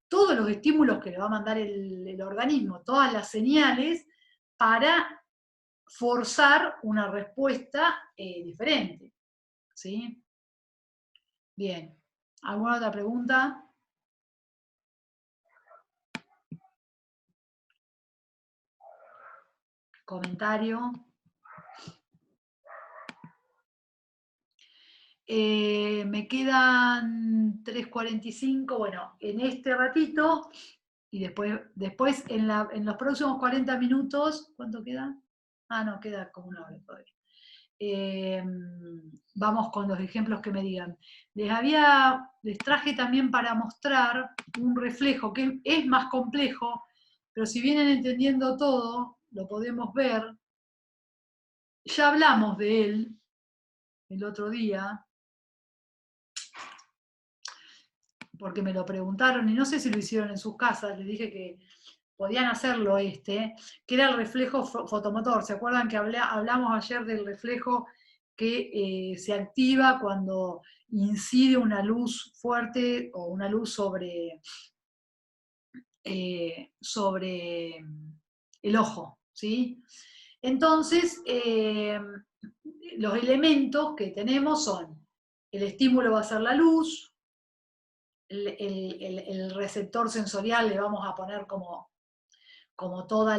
todos los estímulos que le va a mandar el organismo, todas las señales para forzar una respuesta diferente. ¿Sí? Bien. ¿Alguna otra pregunta? ¿Comentario? Me quedan 3:45, bueno, en este ratito, y después en los próximos 40 minutos, ¿cuánto queda? Ah, no, queda como una hora todavía. Vamos con los ejemplos que me digan. Les traje también para mostrar un reflejo que es más complejo, pero si vienen entendiendo todo, lo podemos ver. Ya hablamos de él el otro día, porque me lo preguntaron, y no sé si lo hicieron en sus casas, les dije que podían hacerlo que era el reflejo fotomotor. ¿Se acuerdan que hablamos ayer del reflejo que se activa cuando incide una luz fuerte o una luz sobre el ojo? ¿Sí? Entonces, los elementos que tenemos son, el estímulo va a ser la luz, el receptor sensorial le vamos a poner como todo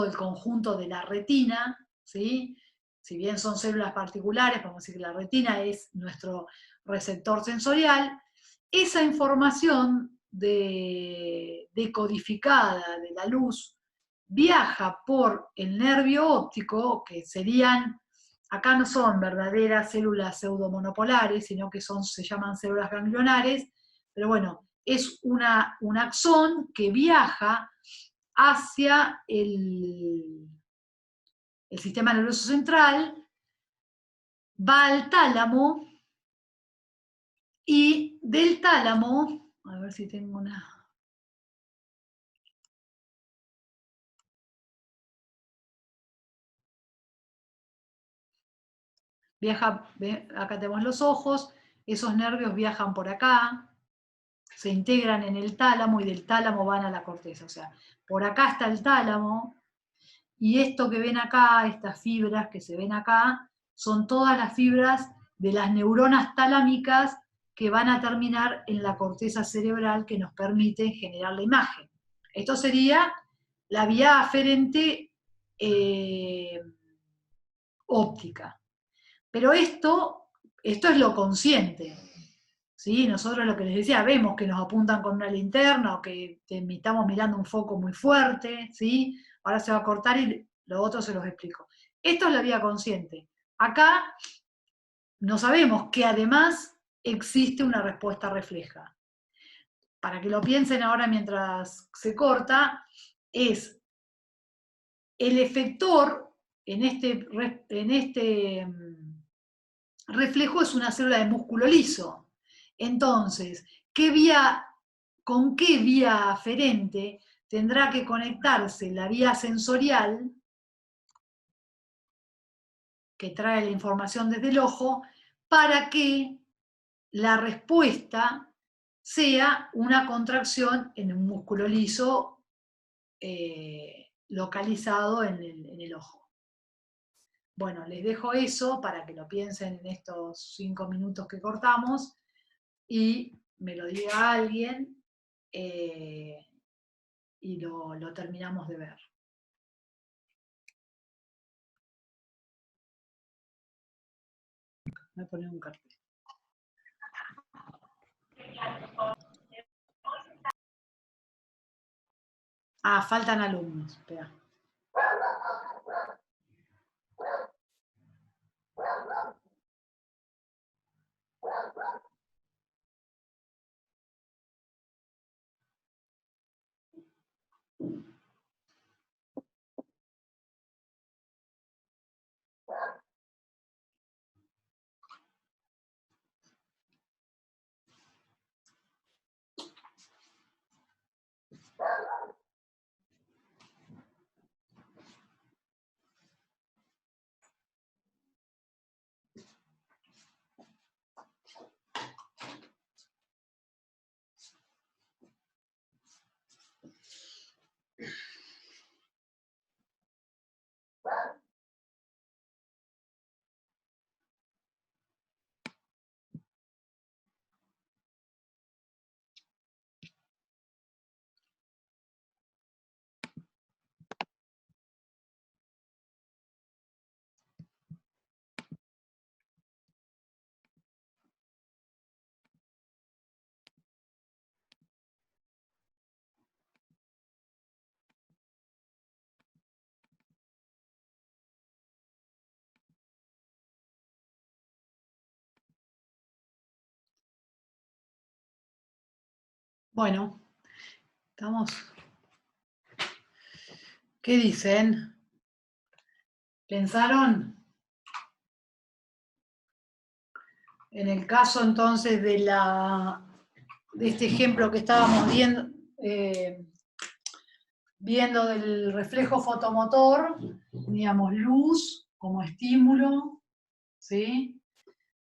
el conjunto de la retina, ¿sí? Si bien son células particulares, podemos decir que la retina es nuestro receptor sensorial. Esa información decodificada de la luz viaja por el nervio óptico, que serían, acá no son verdaderas células pseudomonopolares, sino que se llaman células ganglionares, pero bueno, es un axón que viaja hacia el sistema nervioso central, va al tálamo, y del tálamo, a ver si tengo una... Viaja, acá tenemos los ojos, esos nervios viajan por acá, se integran en el tálamo y del tálamo van a la corteza. O sea, por acá está el tálamo, y esto que ven acá, estas fibras que se ven acá, son todas las fibras de las neuronas talámicas que van a terminar en la corteza cerebral que nos permite generar la imagen. Esto sería la vía aferente óptica. Pero esto es lo consciente. ¿Sí? Nosotros, lo que les decía, vemos que nos apuntan con una linterna o que estamos mirando un foco muy fuerte, ¿sí? Ahora se va a cortar y lo otro se los explico. Esto es la vía consciente. Acá no sabemos que además existe una respuesta refleja. Para que lo piensen ahora mientras se corta, es el efector en este reflejo es una célula de músculo liso. Entonces, ¿con qué vía aferente tendrá que conectarse la vía sensorial, que trae la información desde el ojo, para que la respuesta sea una contracción en un músculo liso localizado en el ojo? Bueno, les dejo eso para que lo piensen en estos 5 minutos que cortamos, y me lo diga alguien, y lo terminamos de ver. Voy a poner un cartel. Ah, faltan alumnos. Espera. Bueno, estamos. ¿Qué dicen? ¿Pensaron? En el caso entonces de este ejemplo que estábamos viendo del reflejo fotomotor, teníamos luz como estímulo, ¿sí?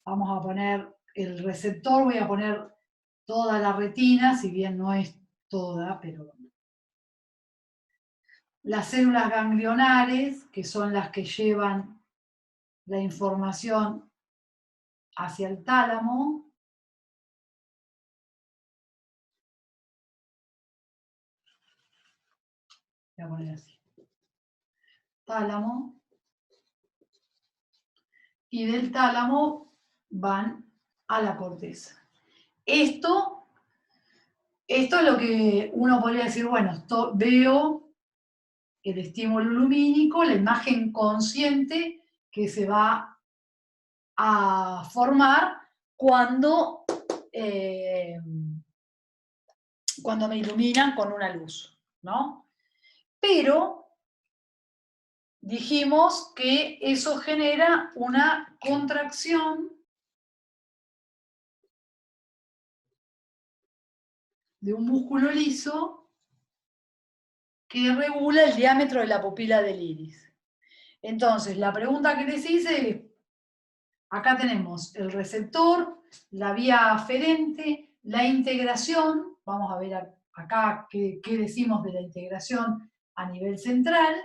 Vamos a poner el receptor, voy a poner toda la retina, si bien no es toda, pero las células ganglionares, que son las que llevan la información hacia el tálamo. Voy a poner así. Tálamo. Y del tálamo van a la corteza. Esto es lo que uno podría decir, bueno, veo el estímulo lumínico, la imagen consciente que se va a formar cuando me iluminan con una luz, ¿no? Pero dijimos que eso genera una contracción de un músculo liso que regula el diámetro de la pupila del iris. Entonces, la pregunta que les hice es, acá tenemos el receptor, la vía aferente, la integración, vamos a ver acá qué decimos de la integración a nivel central,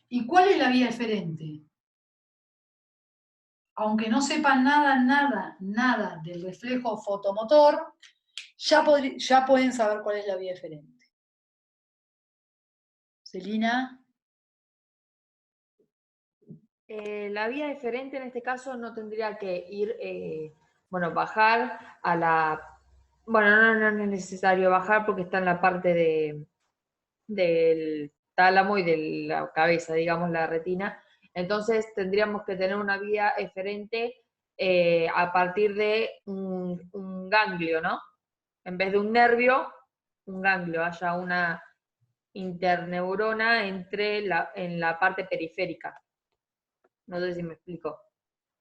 ¿y cuál es la vía eferente? Aunque no sepan nada del reflejo fotomotor, ya pueden saber cuál es la vía eferente. Celina. La vía eferente en este caso no tendría que ir, bajar a la... Bueno, no es necesario bajar porque está en la parte del tálamo y de la cabeza, digamos, la retina. Entonces tendríamos que tener una vía eferente a partir de un ganglio, ¿no? En vez de un nervio, un ganglio, haya una interneurona en la parte periférica. No sé si me explico.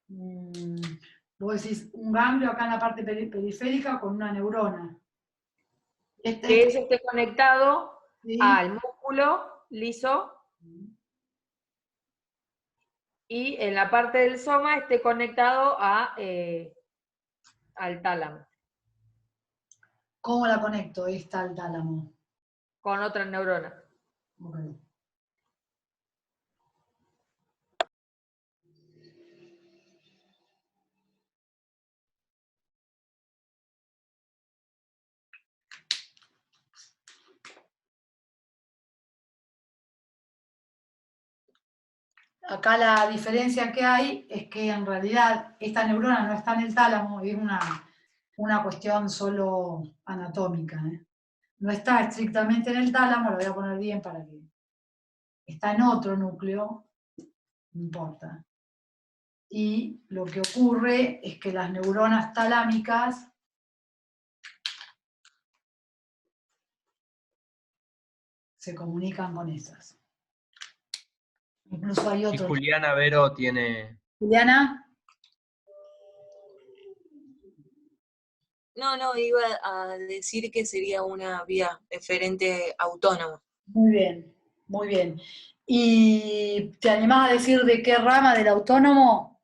Vos decís un ganglio acá en la parte periférica con una neurona. Que eso esté conectado ¿sí? al músculo liso y en la parte del soma esté conectado al tálamo. ¿Cómo la conecto esta al tálamo? Con otra neurona. Okay. Acá la diferencia que hay es que en realidad esta neurona no está en el tálamo, es una cuestión solo anatómica. No está estrictamente en el tálamo, lo voy a poner bien para que... Está en otro núcleo, no importa. Y lo que ocurre es que las neuronas talámicas se comunican con esas. Incluso hay Y otro. Juliana Vero tiene... Juliana. No, iba a decir que sería una vía eferente autónoma. Muy bien, muy bien. ¿Y te animás a decir de qué rama del autónomo?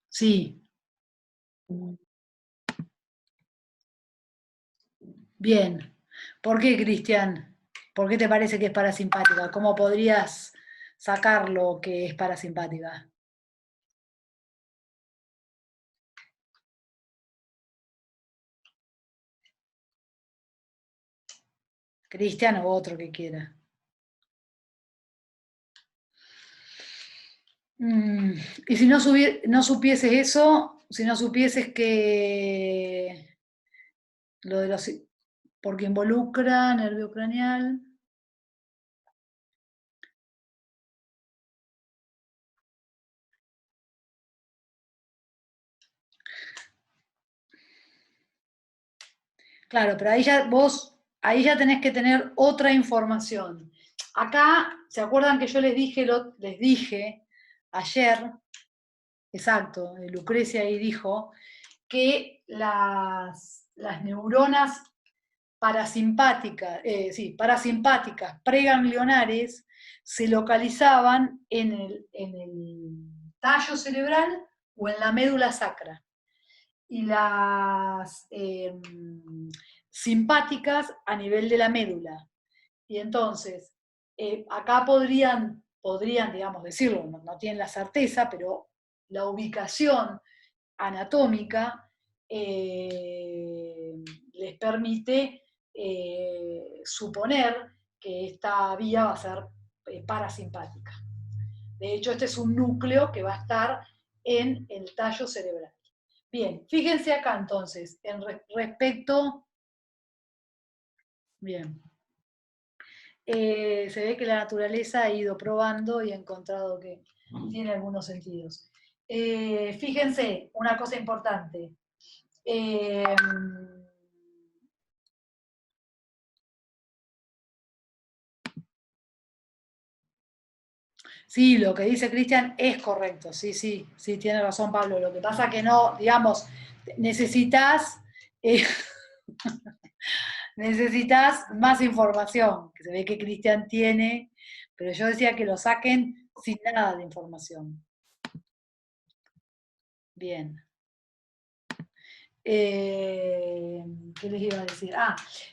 Sí. Bien. ¿Por qué, Cristian? ¿Por qué te parece que es parasimpática? ¿Cómo podrías sacarlo que es parasimpática? Cristian o otro que quiera. Y si no supieses eso, si no supieses que lo de los... porque involucra nervio craneal, Claro, pero ahí ya tenés que tener otra información. Acá, ¿se acuerdan que yo les dije ayer, exacto, Lucrecia ahí dijo, que las neuronas parasimpáticas, preganglionares, se localizaban en el tallo cerebral o en la médula sacra. Y las simpáticas a nivel de la médula. Y entonces, acá podrían, digamos, decirlo, no tienen la certeza, pero la ubicación anatómica les permite suponer que esta vía va a ser parasimpática. De hecho, este es un núcleo que va a estar en el tallo cerebral. Bien, fíjense acá entonces, en respecto... Bien. Se ve que la naturaleza ha ido probando y ha encontrado que tiene algunos sentidos. Fíjense, una cosa importante. Sí, lo que dice Cristian es correcto, sí, tiene razón Pablo. Lo que pasa que no, digamos, necesitas necesitas más información, que se ve que Cristian tiene, pero yo decía que lo saquen sin nada de información. Bien. ¿Qué les iba a decir?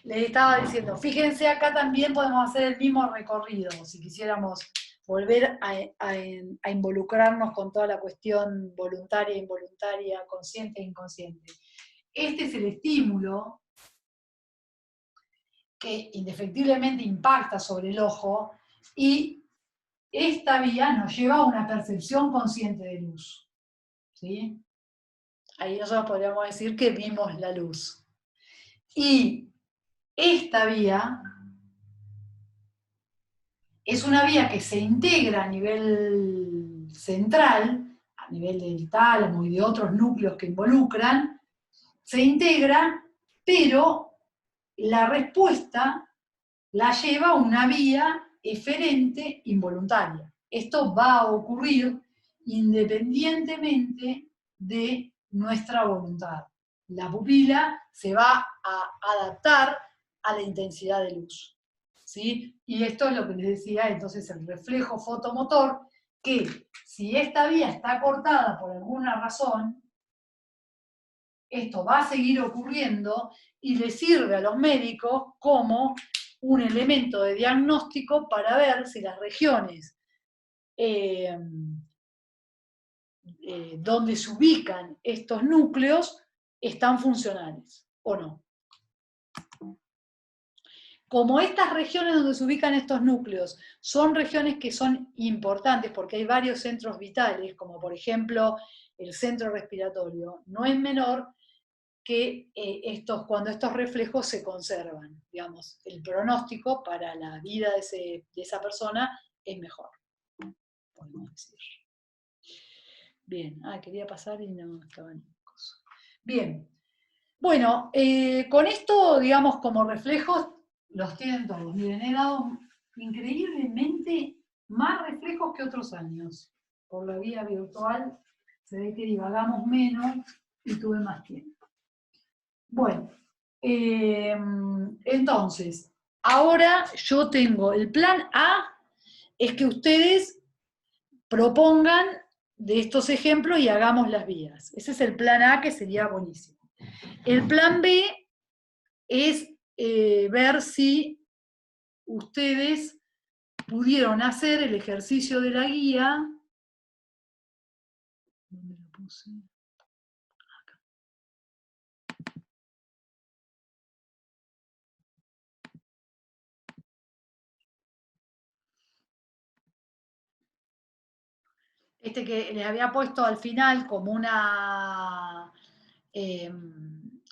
Les estaba diciendo, fíjense, acá también podemos hacer el mismo recorrido, si quisiéramos volver a involucrarnos con toda la cuestión voluntaria, involuntaria, consciente e inconsciente. Este es el estímulo que indefectiblemente impacta sobre el ojo y esta vía nos lleva a una percepción consciente de luz. ¿Sí? Ahí nosotros podríamos decir que vimos la luz. Y esta vía es una vía que se integra a nivel central, a nivel del tálamo y de otros núcleos que involucran, se integra, pero la respuesta la lleva a una vía eferente involuntaria. Esto va a ocurrir independientemente de nuestra voluntad. La pupila se va a adaptar a la intensidad de luz. ¿Sí? Y esto es lo que les decía, entonces el reflejo fotomotor, que si esta vía está cortada por alguna razón, esto va a seguir ocurriendo y le sirve a los médicos como un elemento de diagnóstico para ver si las regiones donde se ubican estos núcleos están funcionales o no. Como estas regiones donde se ubican estos núcleos son regiones que son importantes porque hay varios centros vitales, como por ejemplo el centro respiratorio, no es menor que cuando estos reflejos se conservan, digamos, el pronóstico para la vida de esa persona es mejor, podemos decir. Bien, quería pasar y no estaba en cosa. Bien, bueno, con esto, digamos, como reflejos, los tienen todos. Miren, he dado increíblemente más reflejos que otros años. Por la vía virtual se ve que divagamos menos y tuve más tiempo. Bueno, entonces, ahora yo tengo el plan A, es que ustedes propongan de estos ejemplos y hagamos las vías. Ese es el plan A, que sería buenísimo. El plan B es ver si ustedes pudieron hacer el ejercicio de la guía. ¿Dónde lo puse? Acá. Este que les había puesto al final como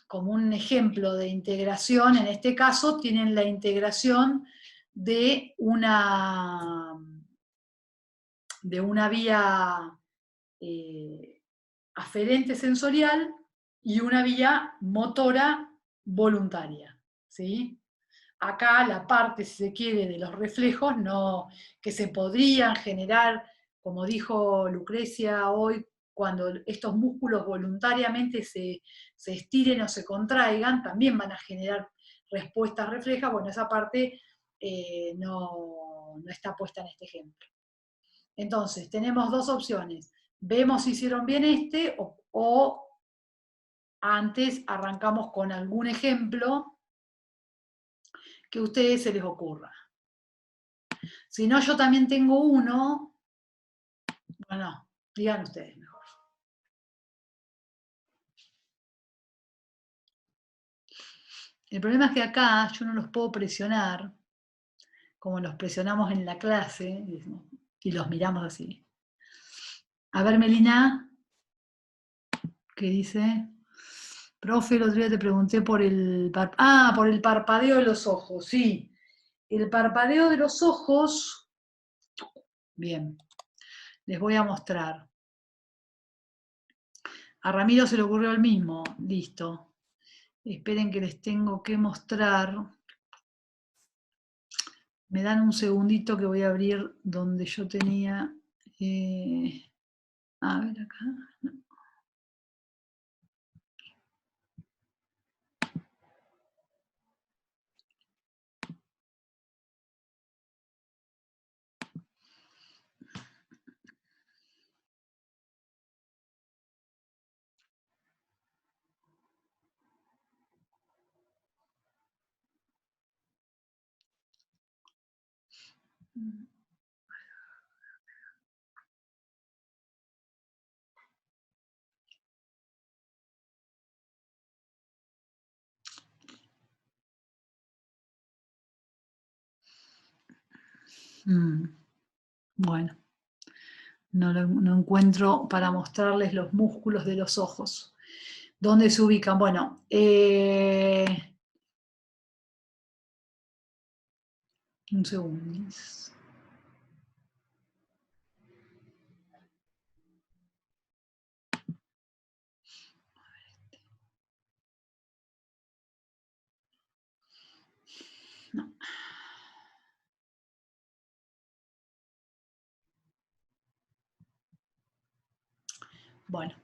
como un ejemplo de integración. En este caso tienen la integración de una vía aferente sensorial y una vía motora voluntaria, ¿sí? Acá la parte, si se quiere, de los reflejos no, que se podrían generar, como dijo Lucrecia hoy, cuando estos músculos voluntariamente se estiren o se contraigan, también van a generar respuestas reflejas. Bueno, esa parte no está puesta en este ejemplo. Entonces, tenemos dos opciones. Vemos si hicieron bien o antes arrancamos con algún ejemplo que a ustedes se les ocurra. Si no, yo también tengo uno. Bueno, digan ustedes mejor. El problema es que acá yo no los puedo presionar, como los presionamos en la clase, y los miramos así. A ver, Melina, ¿qué dice? Profe, el otro día te pregunté por el parpadeo de los ojos, sí. El parpadeo de los ojos, bien, les voy a mostrar. A Ramiro se le ocurrió el mismo, listo. Esperen que les tengo que mostrar. Me dan un segundito que voy a abrir donde yo tenía... a ver acá. No. Bueno, no encuentro para mostrarles los músculos de los ojos. ¿Dónde se ubican? Bueno, un segundo. No. Bueno,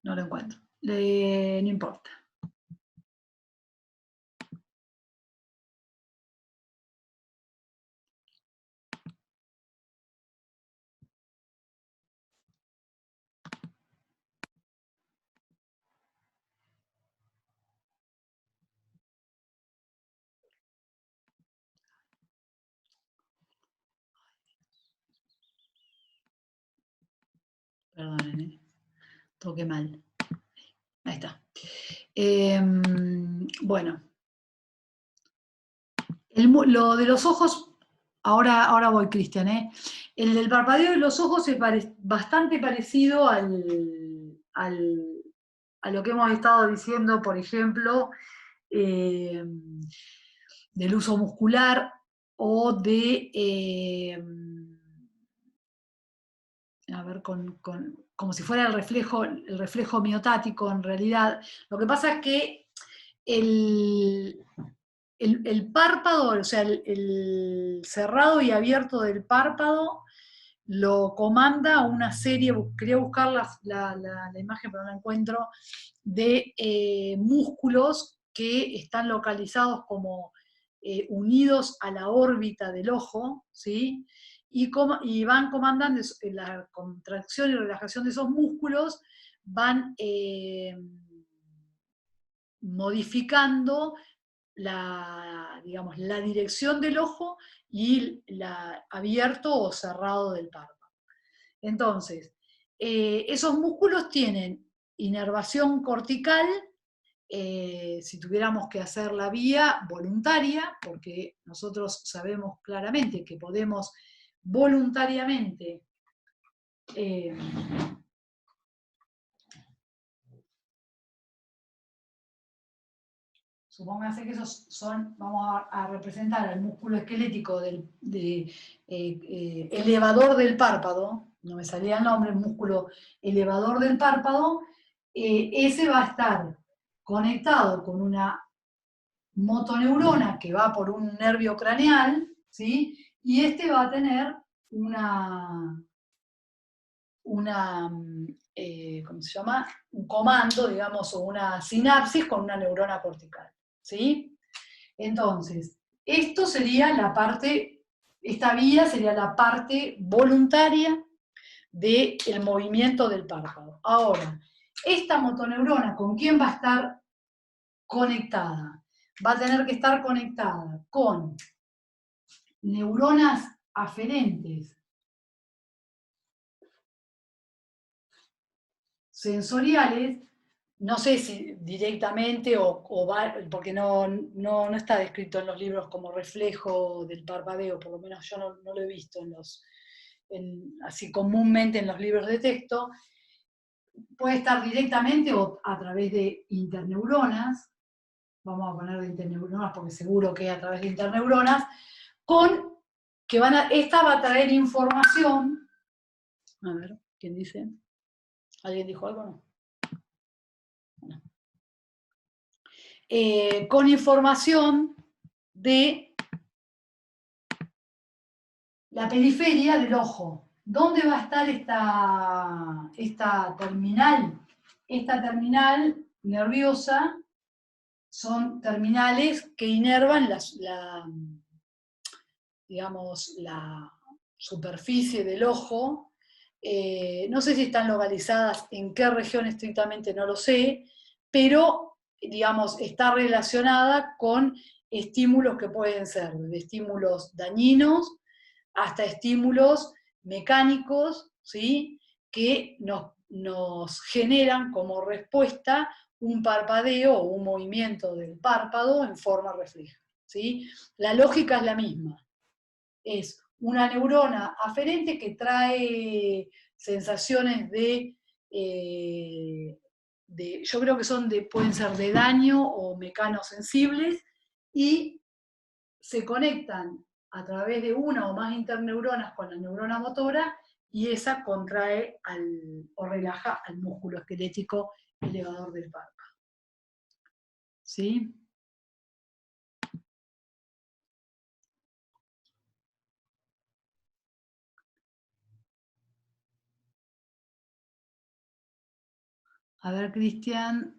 no lo encuentro. No importa. Perdonen, toqué mal. Ahí está. Bueno. Lo de los ojos, ahora voy, Cristian. El del parpadeo de los ojos es bastante parecido a lo que hemos estado diciendo, por ejemplo, del uso muscular o de... a ver, como si fuera el reflejo miotático en realidad. Lo que pasa es que el párpado, o sea, el cerrado y abierto del párpado lo comanda una serie, quería buscar la imagen pero no la encuentro, de músculos que están localizados como unidos a la órbita del ojo, ¿sí? Y van comandando la contracción y relajación de esos músculos, van modificando digamos, la dirección del ojo y abierto o cerrado del párpado. Entonces, esos músculos tienen inervación cortical, si tuviéramos que hacer la vía voluntaria, porque nosotros sabemos claramente que podemos voluntariamente supóngase que esos son, vamos a representar el músculo esquelético elevador del párpado, no me salía el nombre, el músculo elevador del párpado, ese va a estar conectado con una motoneurona que va por un nervio craneal, ¿sí? Y este va a tener una ¿cómo se llama? Un comando, digamos, o una sinapsis con una neurona cortical, ¿sí? Entonces, esto sería la parte, esta vía sería la parte voluntaria del movimiento del párpado. Ahora, esta motoneurona, ¿con quién va a estar conectada? Va a tener que estar conectada con neuronas aferentes sensoriales, no sé si directamente porque no está descrito en los libros como reflejo del parpadeo, por lo menos yo no lo he visto así comúnmente en los libros de texto. Puede estar directamente o a través de interneuronas, vamos a poner de interneuronas porque seguro que a través de interneuronas, esta va a traer información. A ver, ¿quién dice? ¿Alguien dijo algo? No. Bueno. Con información de la periferia del ojo. ¿Dónde va a estar esta terminal? Esta terminal nerviosa son terminales que inervan digamos, la superficie del ojo. No sé si están localizadas en qué región estrictamente, no lo sé, pero, digamos, está relacionada con estímulos que pueden ser de estímulos dañinos hasta estímulos mecánicos, ¿sí? Que nos generan como respuesta un parpadeo o un movimiento del párpado en forma refleja, ¿sí? La lógica es la misma. Es una neurona aferente que trae sensaciones yo creo que pueden ser de daño o mecanosensibles, y se conectan a través de una o más interneuronas con la neurona motora, y esa contrae o relaja al músculo esquelético elevador del párpado. ¿Sí? A ver, Cristian,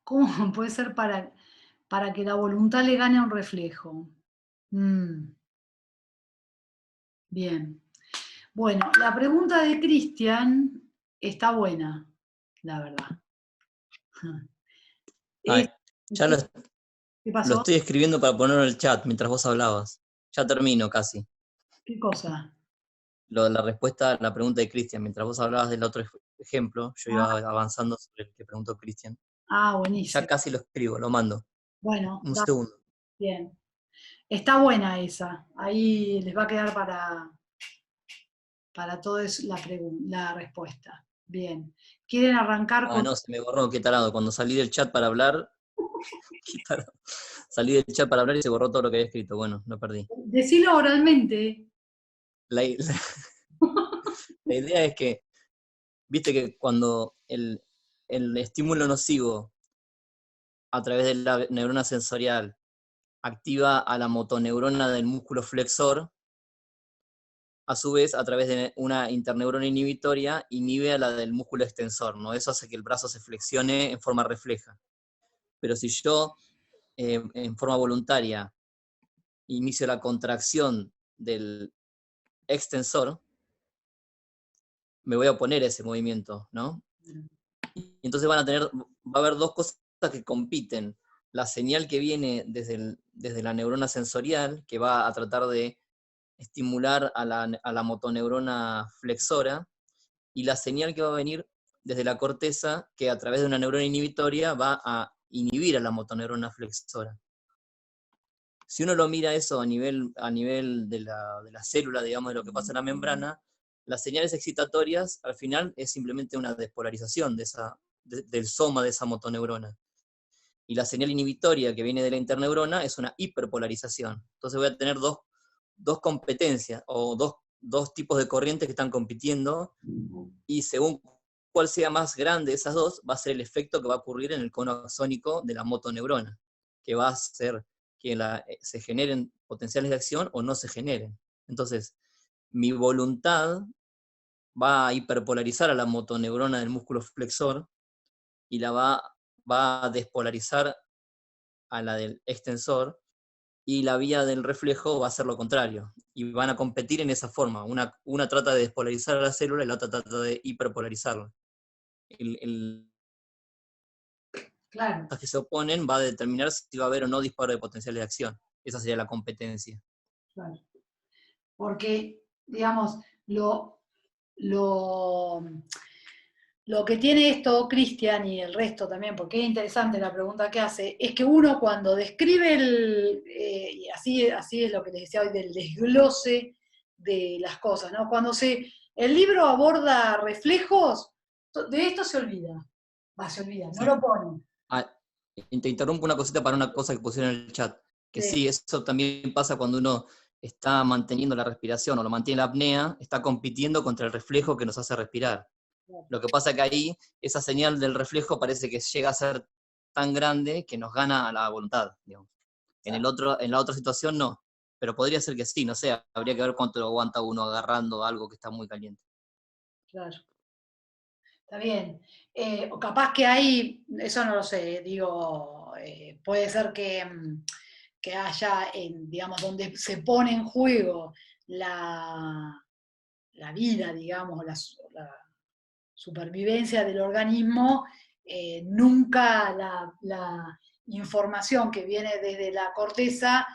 ¿cómo puede ser para que la voluntad le gane a un reflejo? Bien. Bueno, la pregunta de Cristian está buena, la verdad. Ay, ya lo ¿Qué pasó? estoy escribiendo para ponerlo en el chat mientras vos hablabas. Ya termino casi. ¿Qué cosa? La respuesta a la pregunta de Cristian. Mientras vos hablabas del otro ejemplo, yo iba avanzando sobre el que preguntó Cristian. Buenísimo. Ya casi lo escribo, lo mando. Bueno, Un segundo. bien. Está buena esa. Ahí les va a quedar para todos la respuesta. Bien. ¿Quieren arrancar con...? No, se me borró, qué tarado. Cuando salí del chat para hablar, qué tarado. Salí del chat para hablar y se borró todo lo que había escrito. Bueno, lo perdí. Decilo oralmente. La idea es que, viste que cuando el estímulo nocivo a través de la neurona sensorial activa a la motoneurona del músculo flexor, a su vez, a través de una interneurona inhibitoria, inhibe a la del músculo extensor, ¿no? Eso hace que el brazo se flexione en forma refleja. Pero si yo, en forma voluntaria, inicio la contracción del extensor, me voy a oponer a ese movimiento, ¿no? Y entonces va a haber dos cosas que compiten. La señal que viene desde la neurona sensorial, que va a tratar de estimular a la motoneurona flexora, y la señal que va a venir desde la corteza, que a través de una neurona inhibitoria va a inhibir a la motoneurona flexora. Si uno lo mira eso a nivel de la célula, digamos, de lo que pasa en la membrana, las señales excitatorias al final es simplemente una despolarización del soma de esa motoneurona. Y la señal inhibitoria que viene de la interneurona es una hiperpolarización. Entonces voy a tener dos competencias, o dos tipos de corrientes que están compitiendo, y según cuál sea más grande de esas dos va a ser el efecto que va a ocurrir en el cono axónico de la motoneurona, que va a hacer que se generen potenciales de acción o no se generen. Entonces, mi voluntad va a hiperpolarizar a la motoneurona del músculo flexor y va a despolarizar a la del extensor, y la vía del reflejo va a ser lo contrario. Y van a competir en esa forma. Una trata de despolarizar a la célula y la otra trata de hiperpolarizarla. Claro, Las que se oponen va a determinar si va a haber o no disparo de potenciales de acción. Esa sería la competencia. claro. Porque, digamos, lo, lo que tiene esto, Cristian, y el resto también, porque es interesante la pregunta que hace, es que uno cuando describe y así es lo que les decía hoy, del desglose de las cosas, ¿no? Cuando el libro aborda reflejos, de esto se olvida. Se olvida, no lo pone. Ah, te interrumpo una cosita para una cosa que pusieron en el chat. Que sí, eso también pasa cuando uno está manteniendo la respiración o lo mantiene la apnea, está compitiendo contra el reflejo que nos hace respirar. Lo que pasa es que ahí esa señal del reflejo parece que llega a ser tan grande que nos gana a la voluntad, digamos. En la otra situación no, pero podría ser que sí, no sé, habría que ver cuánto aguanta uno agarrando algo que está muy caliente. Claro. Está bien. O capaz que hay, eso no lo sé, digo, puede ser que haya, digamos, donde se pone en juego la vida, digamos, la supervivencia del organismo, nunca la información que viene desde la corteza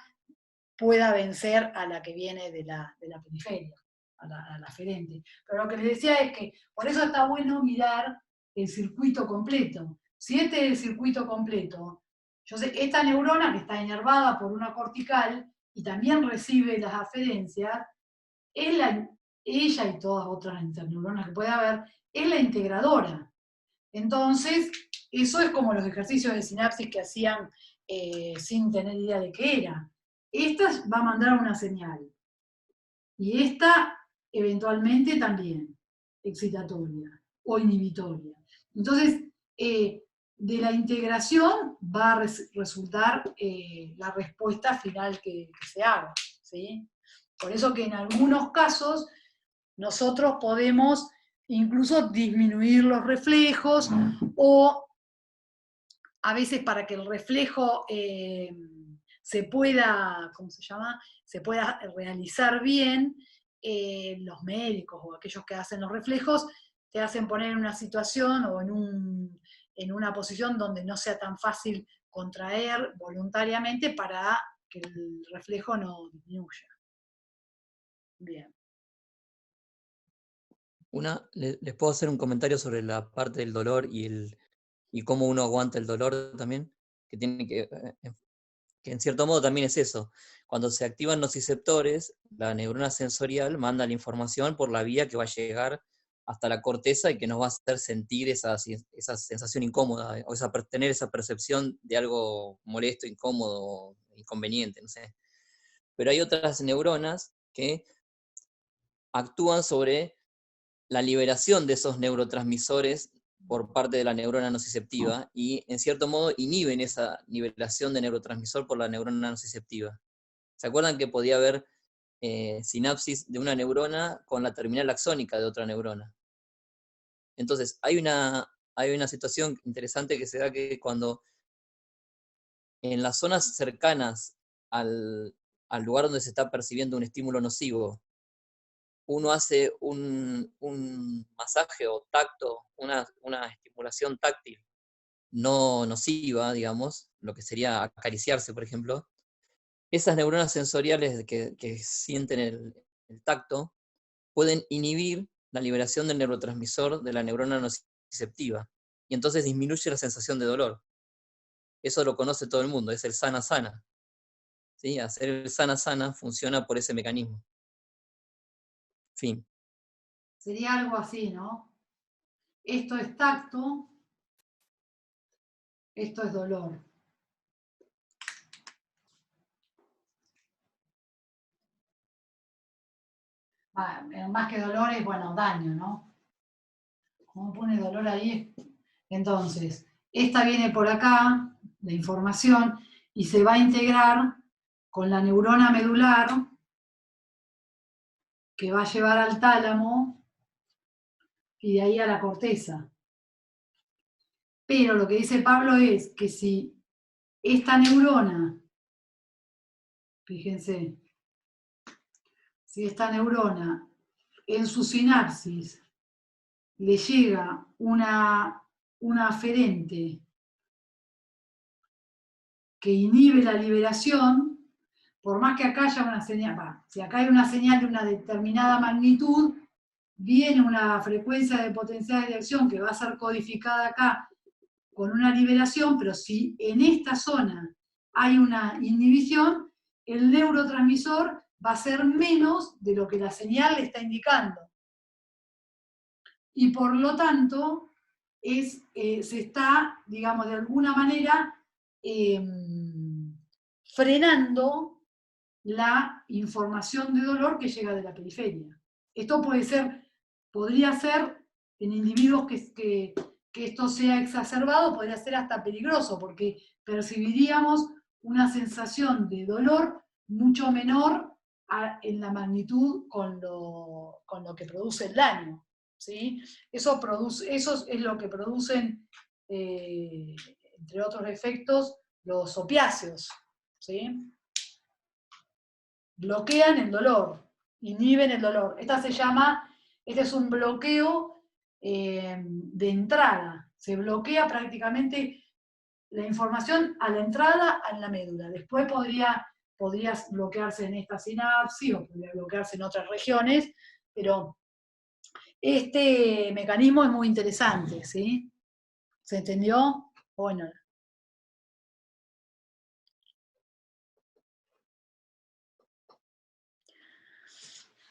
pueda vencer a la que viene de la periferia, a la aferente. Pero lo que les decía es que por eso está bueno mirar el circuito completo. Si este es el circuito completo, yo sé, esta neurona que está inervada por una cortical y también recibe las aferencias, ella y todas otras interneuronas que puede haber, es la integradora. Entonces, eso es como los ejercicios de sinapsis que hacían sin tener idea de qué era. Esta va a mandar una señal. Y esta, eventualmente, también, excitatoria o inhibitoria. Entonces, de la integración va a resultar la respuesta final que se haga. ¿Sí? Por eso que en algunos casos nosotros podemos incluso disminuir los reflejos o a veces para que el reflejo se pueda, ¿cómo se llama? Se pueda realizar bien, los médicos o aquellos que hacen los reflejos te hacen poner en una situación o en una posición donde no sea tan fácil contraer voluntariamente para que el reflejo no disminuya. Bien. ¿Les puedo hacer un comentario sobre la parte del dolor y cómo uno aguanta el dolor también? Que tiene que en cierto modo también es eso. Cuando se activan nociceptores, la neurona sensorial manda la información por la vía que va a llegar hasta la corteza y que nos va a hacer sentir esa sensación incómoda, o tener esa percepción de algo molesto, incómodo, inconveniente, no sé. Pero hay otras neuronas que actúan sobre la liberación de esos neurotransmisores por parte de la neurona nociceptiva y en cierto modo inhiben esa liberación de neurotransmisor por la neurona nociceptiva. ¿Se acuerdan que podía haber sinapsis de una neurona con la terminal axónica de otra neurona? Entonces, hay una situación interesante que se da que cuando en las zonas cercanas al lugar donde se está percibiendo un estímulo nocivo, uno hace un masaje o tacto, una estimulación táctil no nociva, digamos, lo que sería acariciarse, por ejemplo, esas neuronas sensoriales que sienten el tacto pueden inhibir la liberación del neurotransmisor de la neurona nociceptiva, y entonces disminuye la sensación de dolor. Eso lo conoce todo el mundo, es el sana-sana. ¿Sí? Hacer el sana-sana funciona por ese mecanismo. Fin. Sería algo así, ¿no? Esto es tacto, esto es dolor. Más que dolor es, bueno, daño, ¿no? ¿Cómo pone dolor ahí? Entonces, esta viene por acá, la información, y se va a integrar con la neurona medular, que va a llevar al tálamo, y de ahí a la corteza. Pero lo que dice Pablo es que si esta neurona, fíjense, si esta neurona en su sinapsis le llega una aferente que inhibe la liberación, por más que acá haya una señal, si acá hay una señal de una determinada magnitud, viene una frecuencia de potencial de acción que va a ser codificada acá con una liberación, pero si en esta zona hay una inhibición, el neurotransmisor va a ser menos de lo que la señal le está indicando. Y por lo tanto, se está, digamos, de alguna manera frenando la información de dolor que llega de la periferia. Esto podría ser en individuos que esto sea exacerbado, podría ser hasta peligroso, porque percibiríamos una sensación de dolor mucho menor en la magnitud con lo que produce el daño, ¿sí? Eso es lo que producen, entre otros efectos, los opiáceos, ¿sí? Bloquean el dolor, inhiben el dolor. Este es un bloqueo de entrada. Se bloquea prácticamente la información a la entrada en la médula. Después podría bloquearse en esta sinapsis o podría bloquearse en otras regiones, pero este mecanismo es muy interesante, ¿sí? ¿Se entendió? Bueno.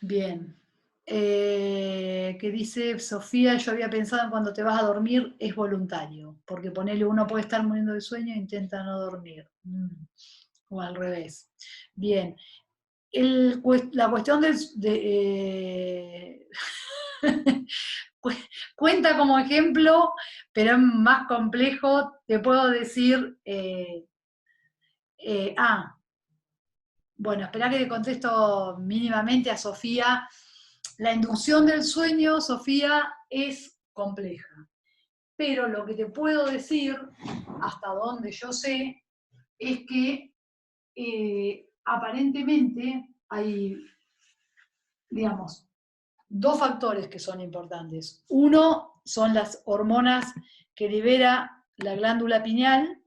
Bien. Que dice Sofía, yo había pensado en cuando te vas a dormir es voluntario, porque ponele, uno puede estar muriendo de sueño e intenta no dormir. O al revés. Bien. La cuestión cuenta como ejemplo, pero es más complejo. Te puedo decir... bueno, espera que le contesto mínimamente a Sofía. La inducción del sueño, Sofía, es compleja. Pero lo que te puedo decir, hasta donde yo sé, es que aparentemente hay, digamos, dos factores que son importantes. Uno son las hormonas que libera la glándula pineal,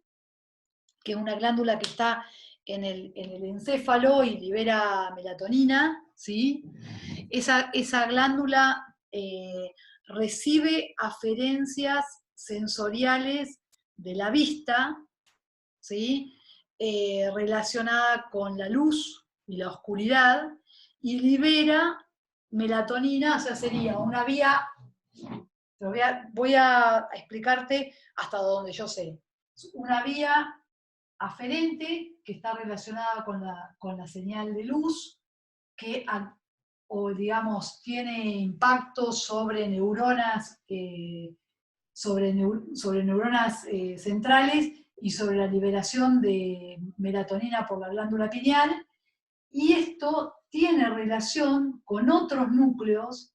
que es una glándula que está en el encéfalo y libera melatonina, ¿sí? Esa glándula recibe aferencias sensoriales de la vista, ¿sí? Relacionada con la luz y la oscuridad, y libera melatonina, o sea, sería una vía, voy a explicarte hasta donde yo sé, una vía aferente que está relacionada con la señal de luz, o digamos tiene impacto sobre neuronas, sobre neuronas centrales y sobre la liberación de melatonina por la glándula pineal, y esto tiene relación con otros núcleos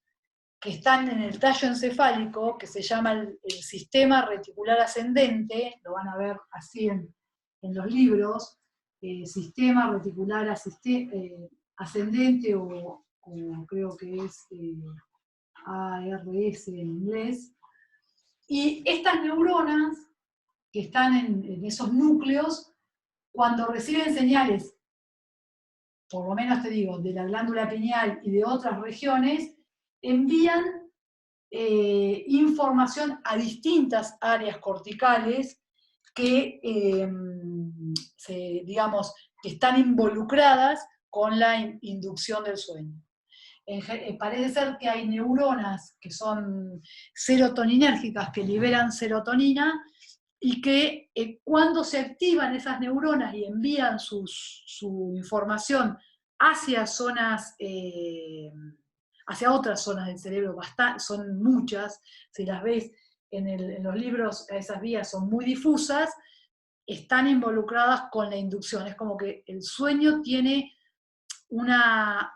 que están en el tallo encefálico, que se llama el sistema reticular ascendente, lo van a ver así en los libros, sistema reticular ascendente, o creo que es ARS en inglés. Y estas neuronas que están en esos núcleos, cuando reciben señales, por lo menos te digo, de la glándula pineal y de otras regiones, envían información a distintas áreas corticales que, digamos, que están involucradas con la inducción del sueño. Parece ser que hay neuronas que son serotoninérgicas, que liberan serotonina, y que cuando se activan esas neuronas y envían su información hacia zonas, hacia otras zonas del cerebro, son muchas, si las ves en los libros, esas vías son muy difusas, están involucradas con la inducción. Es como que el sueño tiene una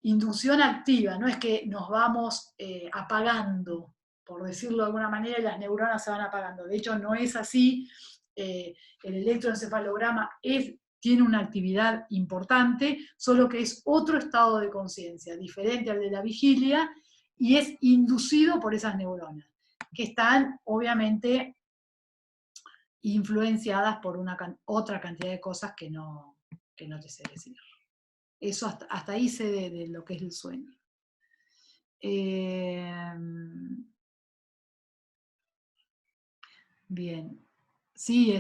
inducción activa, no es que nos vamos apagando, por decirlo de alguna manera, y las neuronas se van apagando. De hecho, no es así. El electroencefalograma tiene una actividad importante, solo que es otro estado de conciencia, diferente al de la vigilia, y es inducido por esas neuronas, que están obviamente influenciadas por otra cantidad de cosas que no te sé decir. Eso hasta ahí sé de lo que es el sueño. Bien. Sí,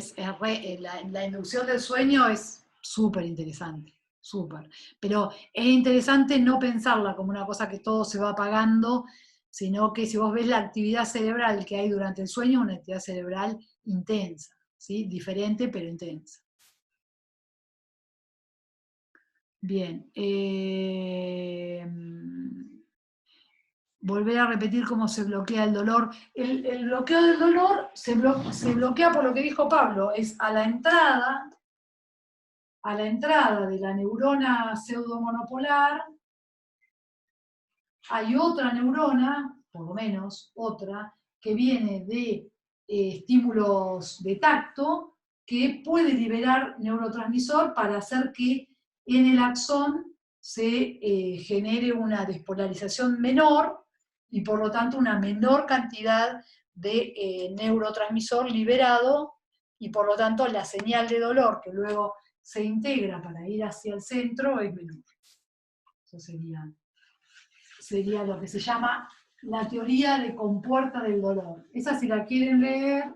la inducción del sueño es súper interesante, súper. Pero es interesante no pensarla como una cosa que todo se va apagando, sino que si vos ves la actividad cerebral que hay durante el sueño, una actividad cerebral intensa, ¿sí? Diferente pero intensa. Bien. Volver a repetir cómo se bloquea el dolor. El bloqueo del dolor se bloquea por lo que dijo Pablo, es a la entrada de la neurona pseudomonopolar, hay otra neurona, por lo menos otra, que viene de estímulos de tacto, que puede liberar neurotransmisor para hacer que en el axón se genere una despolarización menor y por lo tanto una menor cantidad de neurotransmisor liberado, y por lo tanto la señal de dolor que luego se integra para ir hacia el centro es menor. Eso sería lo que se llama la teoría de compuerta del dolor. Esa, si la quieren leer,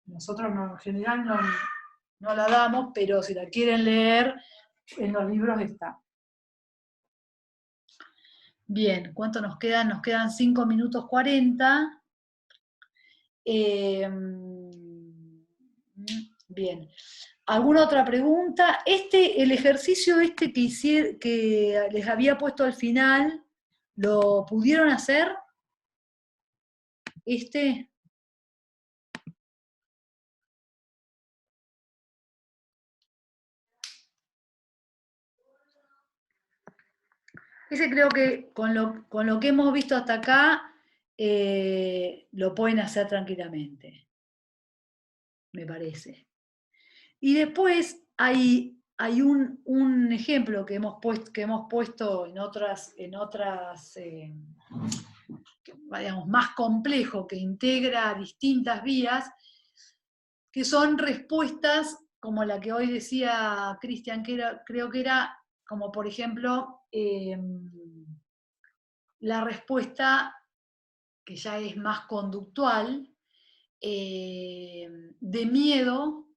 nosotros en general no la damos, pero si la quieren leer, en los libros está. Bien, ¿cuánto nos quedan? Nos quedan 5 minutos 40. Bien. ¿Alguna otra pregunta? El ejercicio que les había puesto al final, ¿lo pudieron hacer? Ese creo que con lo que hemos visto hasta acá, lo pueden hacer tranquilamente, me parece. Y después hay un ejemplo que hemos puesto en otras digamos, más complejo, que integra distintas vías, que son respuestas como la que hoy decía Cristian, creo que era como por ejemplo la respuesta que ya es más conductual, de miedo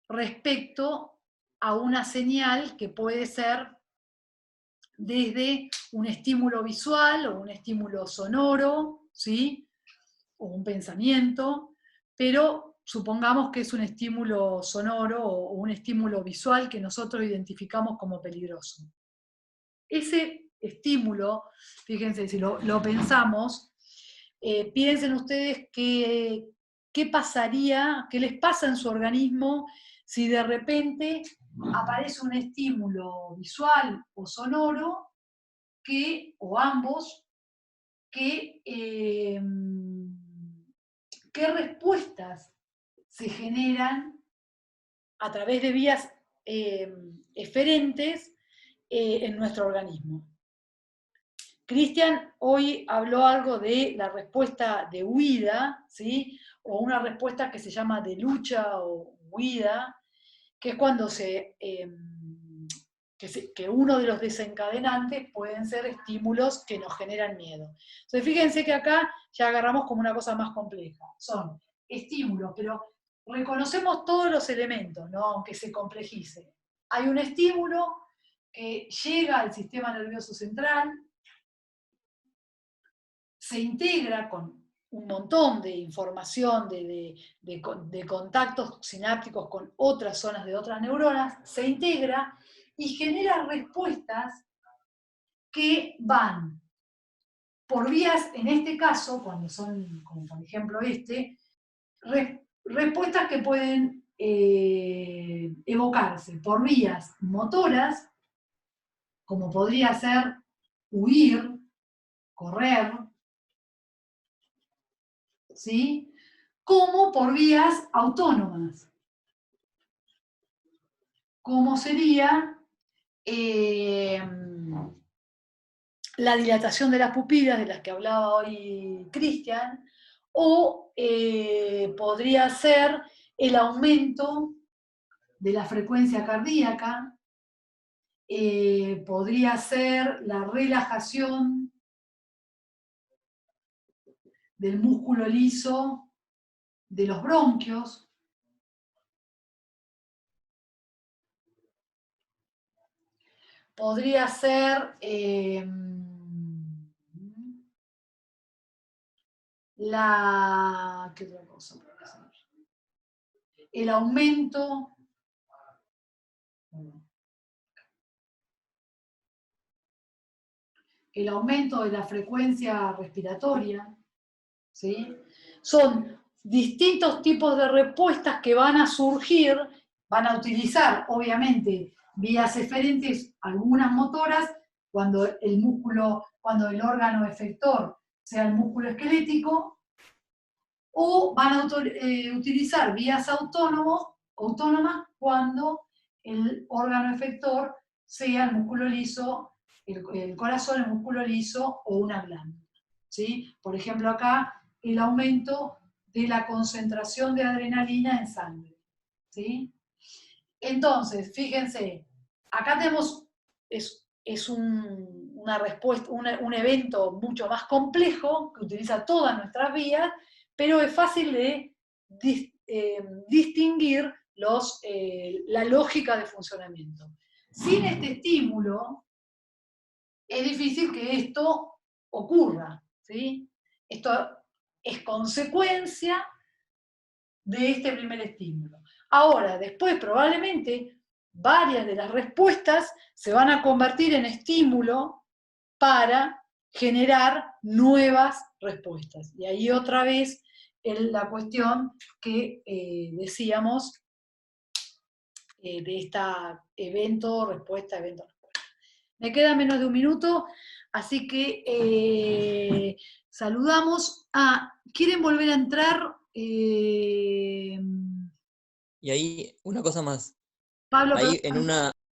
respecto a una señal que puede ser desde un estímulo visual o un estímulo sonoro, ¿sí? O un pensamiento, pero supongamos que es un estímulo sonoro o un estímulo visual que nosotros identificamos como peligroso. Ese estímulo, fíjense, si lo pensamos, piensen ustedes qué pasaría, qué les pasa en su organismo si de repente aparece un estímulo visual o sonoro, o ambos, qué respuestas se generan a través de vías eferentes en nuestro organismo. Cristian hoy habló algo de la respuesta de huida, ¿sí? O una respuesta que se llama de lucha o huida, que es cuando que uno de los desencadenantes pueden ser estímulos que nos generan miedo. Entonces fíjense que acá ya agarramos como una cosa más compleja. Son estímulos, pero reconocemos todos los elementos, ¿no? Aunque se complejice. Hay un estímulo que llega al sistema nervioso central, se integra con un montón de información, de contactos sinápticos con otras zonas de otras neuronas, se integra y genera respuestas que van por vías, en este caso, cuando son, como por ejemplo respuestas que pueden evocarse por vías motoras, como podría ser huir, correr, ¿sí? Como por vías autónomas, como sería la dilatación de las pupilas, de las que hablaba hoy Cristian, o podría ser el aumento de la frecuencia cardíaca, podría ser la relajación del músculo liso de los bronquios, podría ser ¿qué otra cosa puede ser? El aumento de la frecuencia respiratoria, ¿sí? Son distintos tipos de respuestas que van a surgir, van a utilizar, obviamente, vías eferentes, algunas motoras, cuando cuando el órgano efector sea el músculo esquelético, o van a utilizar vías autónomas cuando el órgano efector sea el músculo liso, el corazón, el músculo liso o una glándula, ¿sí? Por ejemplo, acá el aumento de la concentración de adrenalina en sangre, ¿sí? Entonces, fíjense, acá tenemos, una respuesta, un evento mucho más complejo que utiliza todas nuestras vías, pero es fácil de distinguir la lógica de funcionamiento. Sin este estímulo, es difícil que esto ocurra, ¿sí? Esto es consecuencia de este primer estímulo. Ahora, después probablemente varias de las respuestas se van a convertir en estímulo para generar nuevas respuestas. Y ahí otra vez la cuestión que decíamos de esta evento-respuesta, evento-respuesta. Me queda menos de un minuto, así que saludamos a... ¿Quieren volver a entrar? Y ahí, una cosa más. Pablo, Ahí perdón.